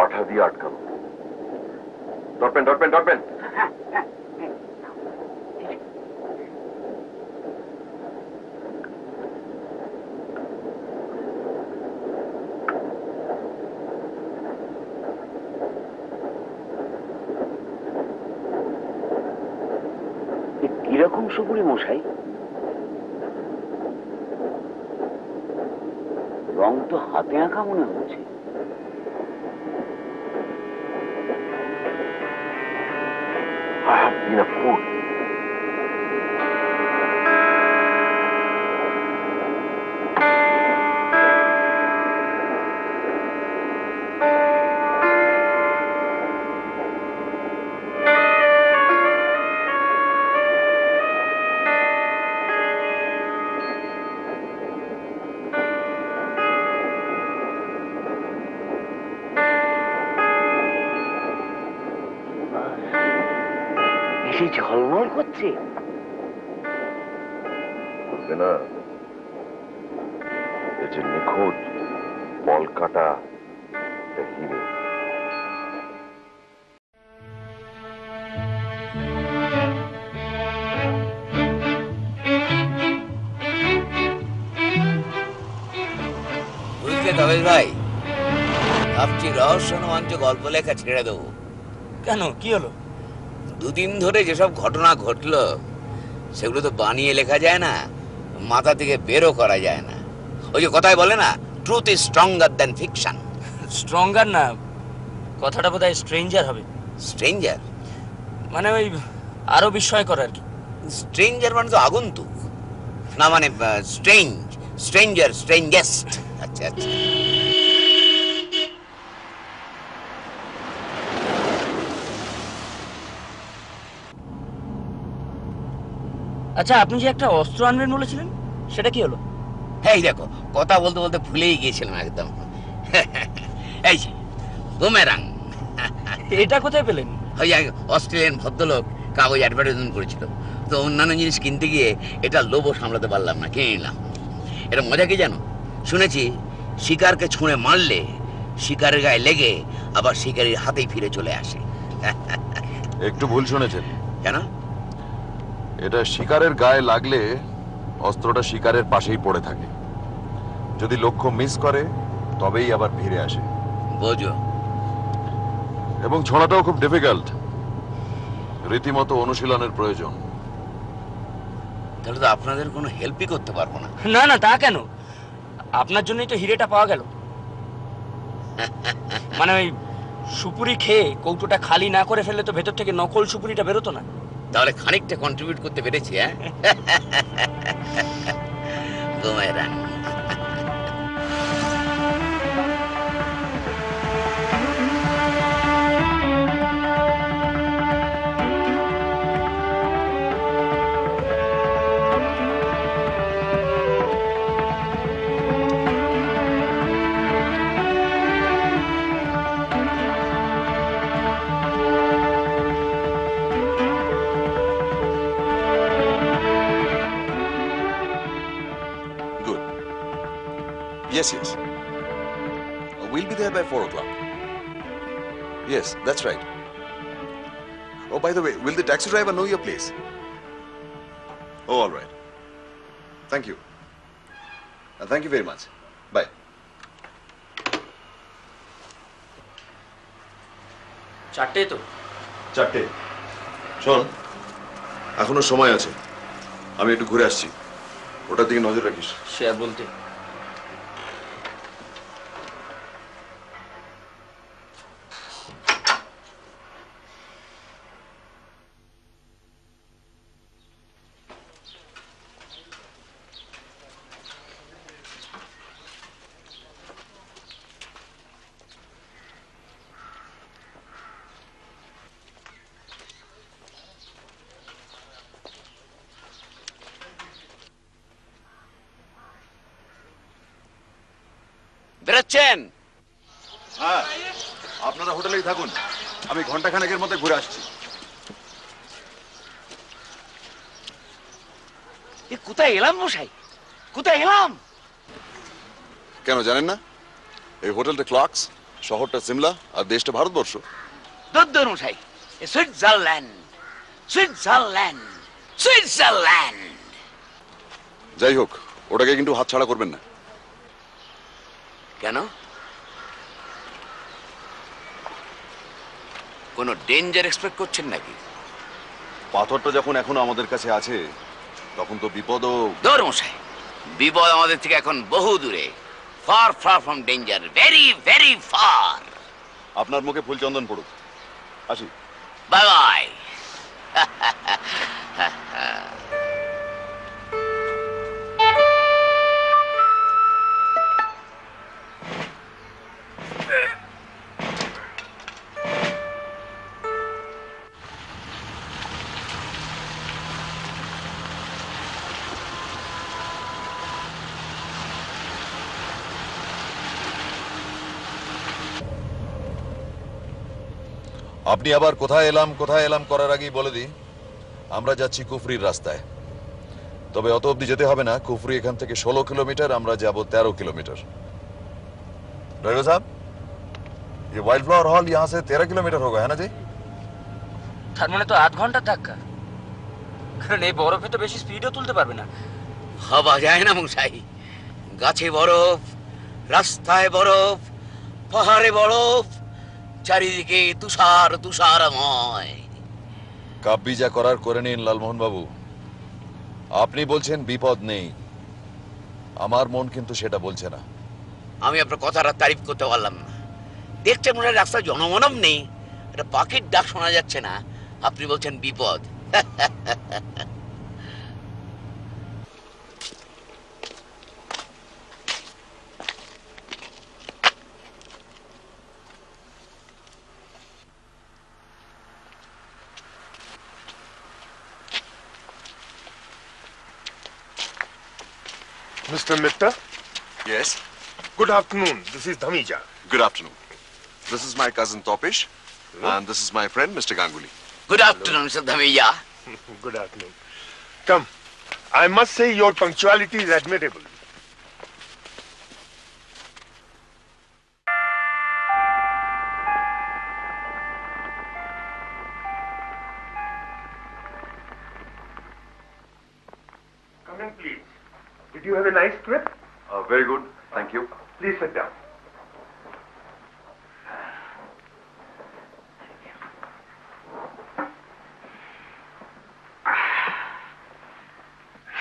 আঠা দিয়ে আটকাবো। Dot pen dot pen dot pen. কিরকম সুপুরি মশাই? রং তো হাতে আঁকা মনে হচ্ছে। I have been a fool. ঝলমল করছে। বলবে না এই যে নিখোঁজ বল কাটা হিরে। বুঝলে তবে ভাই, ভাবছি রহস্য রোমাঞ্চ গল্প লেখা ছেড়ে দেবো। কেন, কি হলো? দুদিন ধরে যেসব ঘটনা ঘটলো সেগুলো তো বানিয়ে লেখা যায় না, মাথা থেকে বেরও করা যায় না। ওই যে কথায় বলে না, truth is stronger than fiction. Stronger না, কথাটা বোধহয় স্ট্রেঞ্জার হবে। স্ট্রেঞ্জার মানে ওই আরো বিস্ময়কর আর কি। স্ট্রেঞ্জার মানে তো আগন্তুক, না মানে স্ট্রেঞ্জ, স্ট্রেঞ্জার, স্ট্রেঞ্জেস্ট। আচ্ছা আচ্ছা। আচ্ছা, আপনি যে একটা অস্ত্র আনবেন বলেছিলেন, সেটা কি হলো? এই দেখো, কথা বলতে বলতে ভুলেই গিয়েছিলাম একদম। এই বুমেরাং। এটা কোথায় পেলেন? ওই অস্ট্রেলিয়ান ভদ্রলোক কাগজ অ্যাডভার্টাইজমেন্ট করেছিল, তো অন্যান্য জিনিস কিনতে গিয়ে এটা লোভও সামলাতে পারলাম না, কিনে নিলাম। এটা মজা কি জানো? শুনেছি শিকারকে ছুঁড়ে মারলে শিকারের গায়ে লেগে আবার শিকারীর হাতেই ফিরে চলে আসে। একটু ভুল শুনেছেন। কেন? এটা শিকারের গায়ে লাগলে অস্ত্রটা শিকারের পাশেই পড়ে থাকে, যদি লক্ষ্য মিস করে তবেই আবার ফিরে আসে। বোঝো। এবং ছোঁড়াটাও খুব ডিফিকাল্ট, রীতিমতো অনুশীলনের প্রয়োজন। তাহলে তো আপনাদের কোনো হেল্পই করতে পারবো না। না না, তা কেন? আপনার জন্যই তো হিরেটা পাওয়া গেল। মানে ওই সুপুরি খেয়ে কৌটোটা খালি না করে ফেললে তো ভেতর থেকে নকল সুপুরিটা বেরোতো না। তাহলে খানিকটা কন্ট্রিবিউট করতে পেরেছি। হ্যাঁ, boomerang. Yes, yes. We'll be there by 4 o'clock. Yes, that's right. Oh, by the way, will the taxi driver know your place? Oh, all right. Thank you. Thank you very much. Bye. চারটে তো? 4টে। শোন, এখনো সময় আছে, আমি একটু ঘুরে আসছি, ওটার দিকে নজর রাখিস। সে আর বলতে। বেরোচ্ছেন? হ্যাঁ, আপনারা হোটেলেই থাকুন, আমি ঘন্টাখানেকের মধ্যে ঘুরে আসছি। কোথায় এলাম মশাই, কোথায় এলাম? কেন জানেন না? এই হোটেলটা ক্লার্কস, শহরটা সিমলা, আর দেশটা ভারতবর্ষ। দদ্দর মশাই, সুইজারল্যান্ড, সুইজারল্যান্ড, সুইজারল্যান্ড। যাই হোক, ওটাকে কিন্তু হাতছাড়া করবেন না। কেন? কোনো ডেঞ্জার এক্সপেক্ট করছেন নাকি? পাথরটা যখন এখনো আমাদের কাছে আছে, তখন তো বিপদও। দূর মশাই, বিপদ আমাদের থেকে এখন বহু দূরে। Far far from danger, very very far. আপনার মুখে ফুল চন্দন পড়ুক। আসি। Bye bye. আপনি আবার কোথায় এলাম করার আগেই বলে দিই, আমরা যাচ্ছি কুফরির রাস্তায়। তবে অত অব্দি যেতে হবে না। কুফরি এখান থেকে 16 কিলোমিটার, আমরা যাব 13 কিলোমিটার। ड्राइवर साहब, ये वाइल्ड फ्लावर हॉल यहाँ से 13 किलोमीटर होगा, है ना जी? তার মানে তো আধ ঘন্টার ধাক্কা। কারণ এই বরফে তো বেশি স্পিডও তুলতে পারবে না। ভাবা যায় না মশাই, গাছে বরফ, রাস্তায় বরফ, পাহাড়ে বরফ, চারিদিকে তুষার তুষারময়। কাব্যি যা করার করে নিন লালমোহন বাবু। আপনি বলছেন বিপদ নেই, আমার মন কিন্তু সেটা বলছে না। আমি আপনার কথাটা তারিফ করতে পারলাম না। দেখছেন মনে হয় রাস্তায় জনমানব নেই, একটা পাখির ডাক শোনা যাচ্ছে না, আপনি বলছেন বিপদ। Mr. Mitta? Yes. Good afternoon. This is Dhamija. Good afternoon. This is my cousin Topish, and this is my friend Mr. Ganguly. Good afternoon, Mr. Dhamija. Good afternoon. Come, I must say your punctuality is admirable. Come in, please. Did you have a nice trip? Very good. Thank you. Please sit down.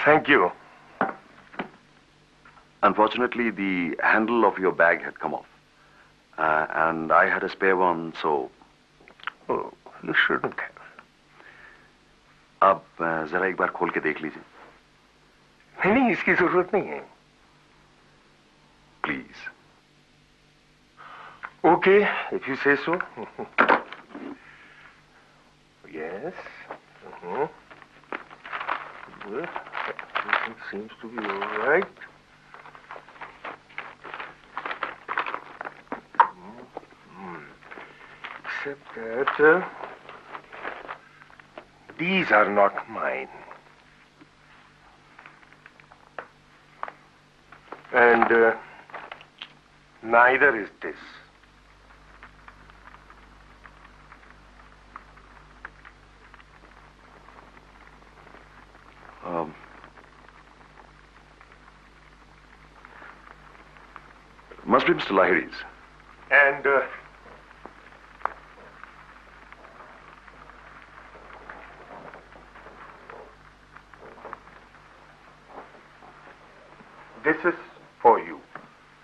Thank you. Unfortunately, the handle of your bag had come off. And I had a spare one, so... Oh, you shouldn't have. अब जरा एक बार खोल के देख लीजिए. नहीं, इसकी जरूरत नहीं है. Please. Okay, if you say so. Yes. Good. Everything seems to be all right. Except that these are not mine. And neither is this. Must be Mr. Lahiri's. And this is for you.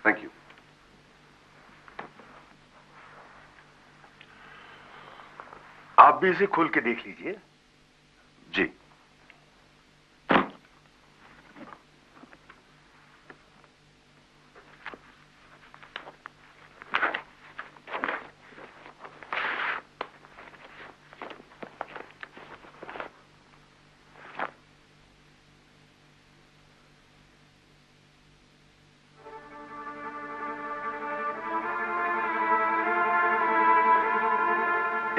Thank you. आप भी इसे खोल के देख लीजिए. जी.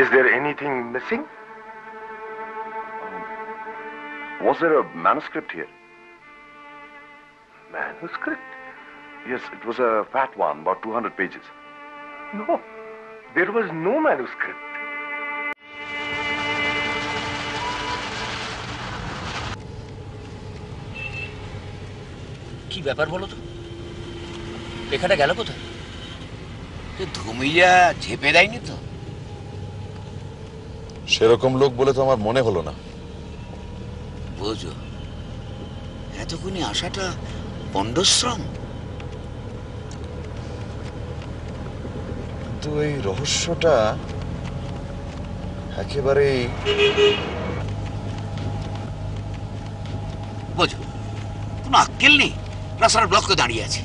Is there anything missing? Was there a manuscript here? Manuscript? Yes, it was a fat one, about 200 pages. No, there was no manuscript. কি ব্যাপার বলো তো, লেখাটা গেল কোথায়? ধুমিয়া ঝেপে দেয়নি তো? সেরকম লোক বলে তো আমার মনে হলো না। বুঝো, এতক্ষণে আসাটা পণ্ডশ্রম। কিন্তু এই রহস্যটা একেবারে বুঝো, কোনো আক্কেল নেই, রাস্তার ব্লক করে দাঁড়িয়ে আছে।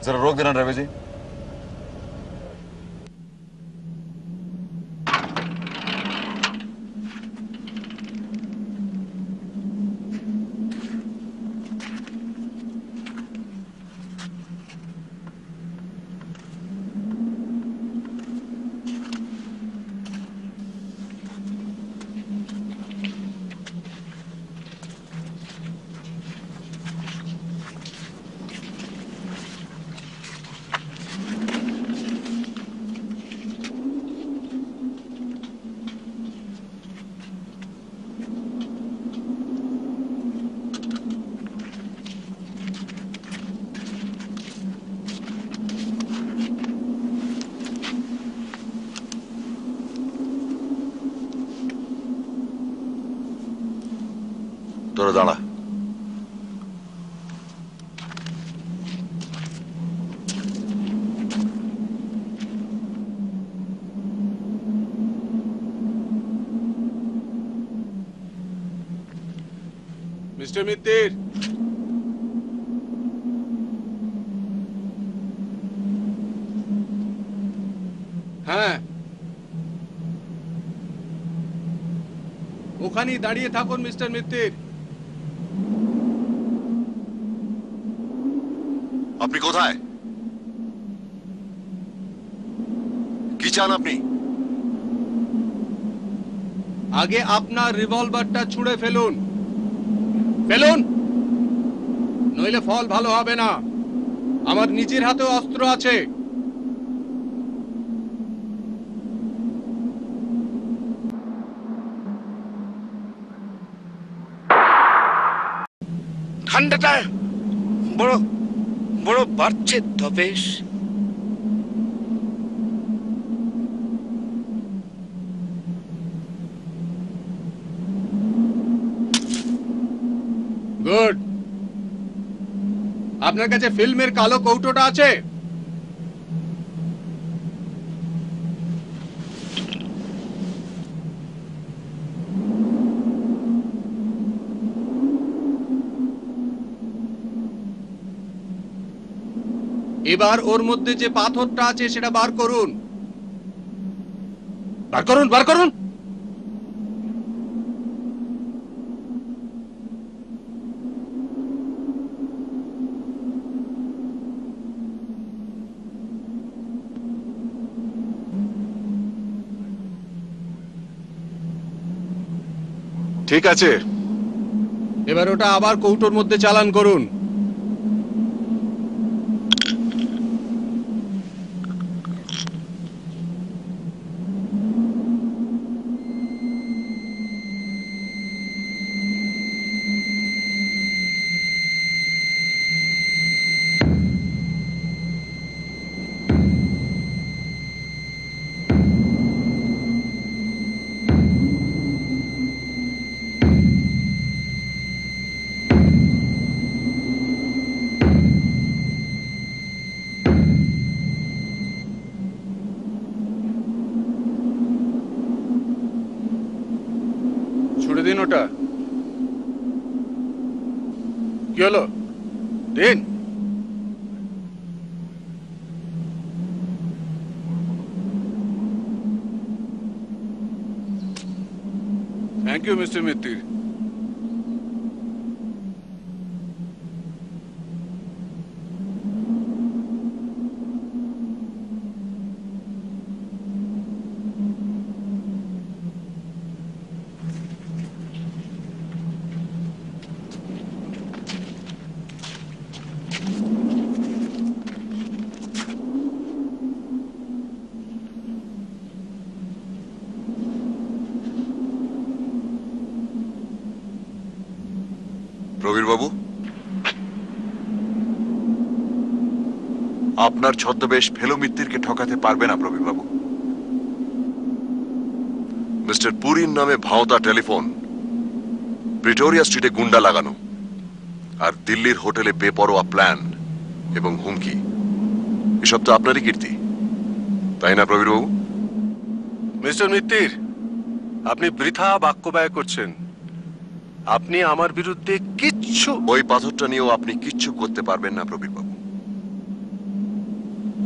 जरा रोक देना ड्राइवर जी। তোরা দাঁড়া। মিস্টার মিত্তির, হ্যাঁ, ওখানেই দাঁড়িয়ে থাকুন মিস্টার মিত্তির। আপনি কোথায়? কি চান আপনি? আগে আপনার রিভলভারটা ছুঁড়ে ফেলুন, ফেলুন, নইলে ফল ভালো হবে না। আমার নিজের হাতেও অস্ত্র আছে। ঠান্ডাটা বড় বড় বাড়ছে তবেশ। গুড। আপনার কাছে ফিল্মের কালো কৌটোটা আছে? এবার ওর মধ্যে যে পাথরটা আছে সেটা বার করুন, বার করুন, বার করুন। ঠিক আছে, এবার ওটা আবার কৌটোর মধ্যে চালান করুন। ছুড়ে দিন ওটা। কি হলো? দিন। Thank you mister Mitter. Prabir babu, আপনার ছদ্মবেশ ফেলো মিত্তিরকে ঠকাতে পারবে না প্রবীর বাবু। মিস্টার পুরীর নামে ভাওতা টেলিফোন, প্রিটোরিয়া স্ট্রিটে গুন্ডা লাগানো, আর দিল্লির হোটেলে বেপরোয়া প্ল্যান এবং হুমকি, এসব তো আপনারই কীর্তি, তাই না প্রবীর বাবু? মিস্টার মিত্তির, আপনি বৃথা বাক্য ব্যয় করছেন। আপনি আমার বিরুদ্ধে কিচ্ছু... ওই পাথরটা নিয়েও আপনি কিচ্ছু করতে পারবেন না প্রবীর বাবু।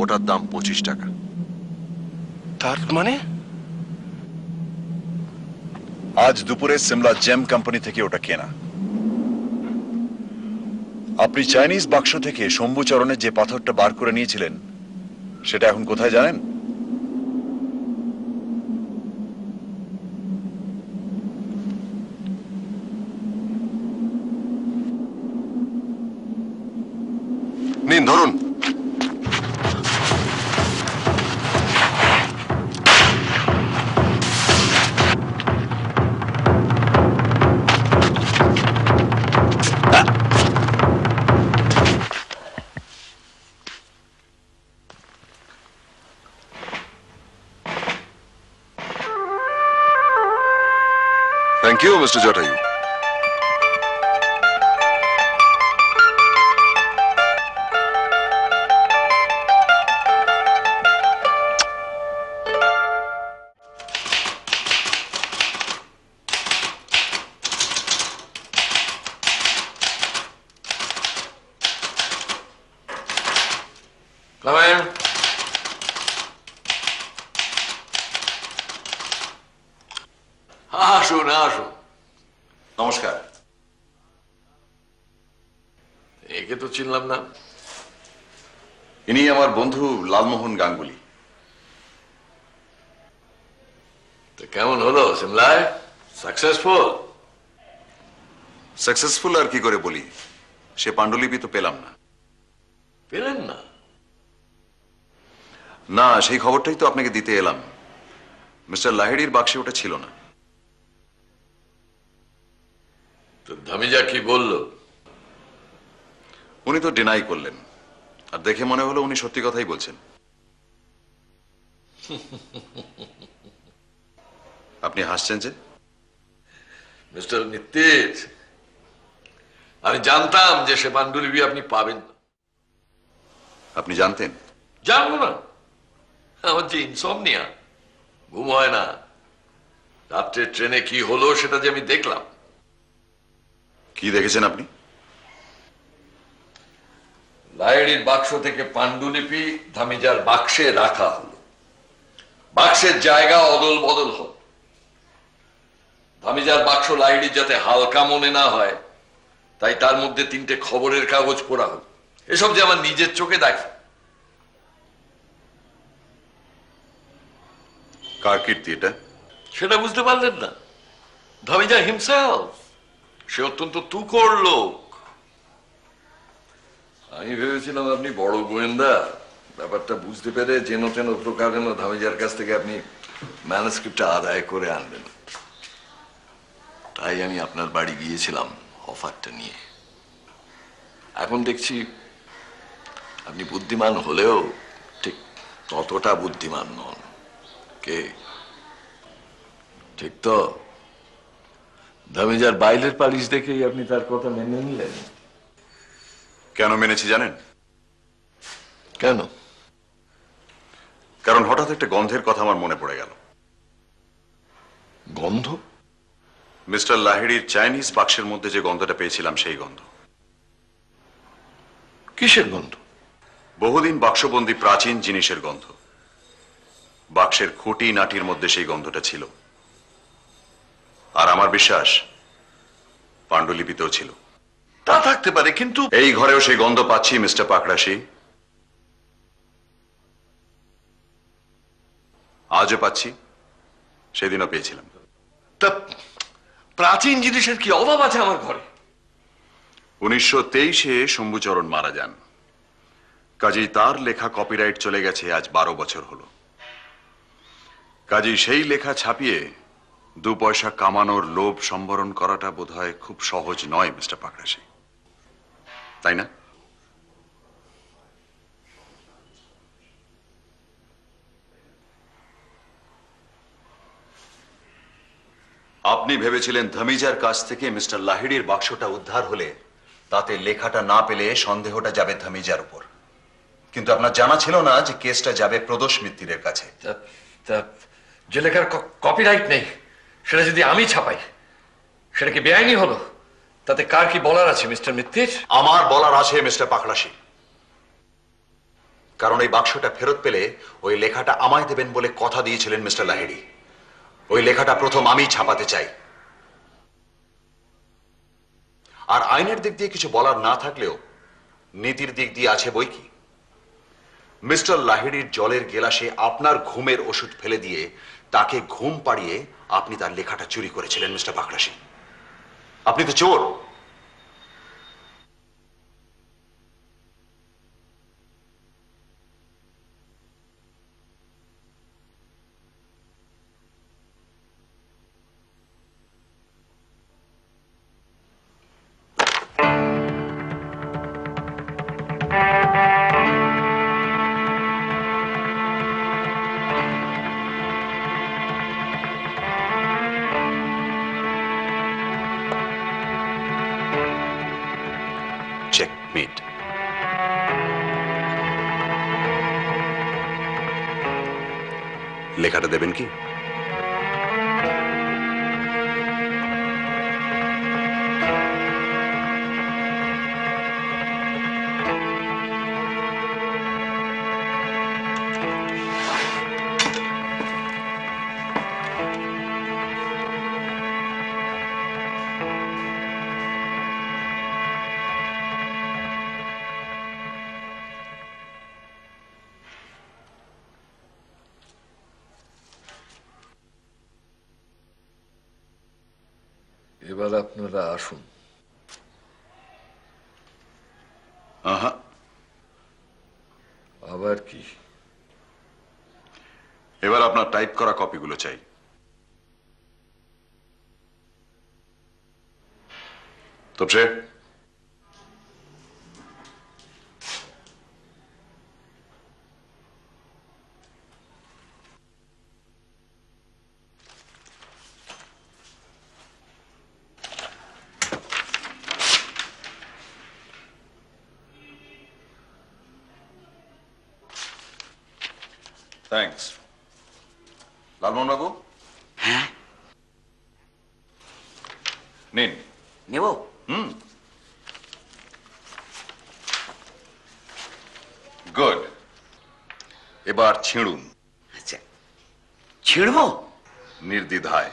ওটার দাম 25 টাকা। তার মানে? আজ দুপুরে সিমলা জেম কোম্পানি থেকে ওটা কেনা। আপনি চাইনিজ বাক্স থেকে শম্ভুচরণের যে পাথরটা বার করে নিয়েছিলেন সেটা এখন কোথায় জানেন? নিন, ধরুন। Thank you, Mr. Jatayu. আসুন আসুন। নমস্কার। একে তো চিনলাম না। ইনি আমার বন্ধু লালমোহন গাঙ্গুলি। তো কেমন হলো সিমলায়? সাকসেসফুল? সাকসেসফুল আর কি করে বলি, সে পাণ্ডুলিপি তো পেলাম না। পেলেন না? না, সেই খবরটাই তো আপনাকে দিতে এলাম। মিস্টার লাহিড়ির বাক্সে ওটা ছিল না। তো ধামিজা কি বলল? উনি তো ডিনাই করলেন, আর দেখে মনে হলো উনি সত্যি কথাই বলছেন। আপনি হাসছেন যে? মিস্টার মিত্তির, আমি জানতাম যে সে পাণ্ডুলিপি আপনি পাবেন না। আপনি জানতেন? জানবো না? আমার যে ইনসমনিয়া, ঘুম হয় না। রাত্রে ট্রেনে কি হলো সেটা যে আমি দেখলাম। কি দেখেছেন আপনি? লাহিড়ির বাক্স থেকে পাণ্ডুলিপি ধামিজার বাক্সে রাখা হলো। বাক্সের জায়গা অদল বদল হল। ধামিজার বাক্স লাহিড়ির যাতে হালকা মনে না হয়, তাই তার মধ্যে 3টে খবরের কাগজ পোড়া হলো। এসব যে আমার নিজের চোখে দেখি। কার কীর্তি এটা? সেটা বুঝতে পারলেন না? ধামিজা হিমসেলফ। সে অত্যন্ত তুখোড় লোক। আমি ভেবেছিলাম আপনি বড় গোয়েন্দা, ব্যাপারটা বুঝতে পেরে যেন তেন প্রকারে ধামিজার কাছ থেকে আপনি ম্যানুস্ক্রিপ্টটা আদায় করে আনবেন। তাই আমি আপনার বাড়ি গিয়েছিলাম অফারটা নিয়ে। এখন দেখছি আপনি বুদ্ধিমান হলেও ঠিক ততটা বুদ্ধিমান নন। কে ঠিক তো? ধামিজার বাইরের পালিশ দেখেই আপনি তার কথা মেনে নিলেন। কেন মেনেছি জানেন? কেন? কারণ হঠাৎ একটা গন্ধের কথা আমার মনে পড়ে গেল। গন্ধ? মিস্টার লাহিড়ির চাইনিজ বাক্সের মধ্যে যে গন্ধটা পেয়েছিলাম, সেই গন্ধ। কিসের গন্ধ? বহুদিন বাক্সবন্দি প্রাচীন জিনিসের গন্ধ। বাক্সের খুঁটি নাটির মধ্যে সেই গন্ধটা ছিল। আর আমার বিশ্বাস পাণ্ডুলিপিতেও ছিল। তা থাকতে পারে, কিন্তু এই ঘরেও সেই গন্ধ পাচ্ছি মিস্টার পাকড়াশি। আজও পাচ্ছি, সেদিনও পেয়েছিলাম। তা প্রাচীন জিনিসের কি অভাব আছে আমার ঘরে? 1923-এ শম্ভুচরণ মারা যান। কাজেই তার লেখা কপিরাইট চলে গেছে আজ 12 বছর হলো। কাজেই সেই লেখা ছাপিয়ে 2 পয়সা কামানোর লোভ সম্বরণ করাটা বোধহয় খুব সহজ নয় মিস্টার পাকড়াশি, তাই না? আপনি ভেবেছিলেন ধামিজার কাছ থেকে মিস্টার লাহিড়ির বাক্সটা উদ্ধার হলে তাতে লেখাটা না পেলে সন্দেহটা যাবে ধামিজার উপর। কিন্তু আপনার জানা ছিল না যে কেসটা যাবে প্রদোষ মিত্তিরের কাছে। যে লেখার কপিরাইট নেই সেটা যদি আমি ছাপাই, সেটা কি বেআইনি হলো? তাতে কার কি বলার আছে মিস্টার মিত্তির? আমার বলার আছে মিস্টার পাকড়াশি। কারণ এই বাক্সটা ফেরত পেলে ওই লেখাটা আমায় দেবেন বলে কথা দিয়েছিলেন মিস্টার লাহিড়ি। ওই লেখাটা প্রথম আমিই ছাপাতে চাই। আর আইনের দিক দিয়ে কিছু বলার না থাকলেও নীতির দিক দিয়ে আছে বই কি। মিস্টার লাহিড়ির জলের গেলাসে আপনার ঘুমের ওষুধ ফেলে দিয়ে তাকে ঘুম পাড়িয়ে আপনি তার লেখাটা চুরি করেছিলেন মিস্টার পাকড়াশি। আপনি তো চোর। Checkmate. লেখাটা দেবেন কি? এবার আপনারা আসুন। আহা, আবার কি? এবার আপনার টাইপ করা কপিগুলো চাই। তপসে, থ্যাঙ্কস। লালমোহন বাবু, হ্যাঁ নিন। নেব? গুড। এবার ছিঁড়ুন। আচ্ছা, ছিঁড়বো? নির্দ্বিধায়।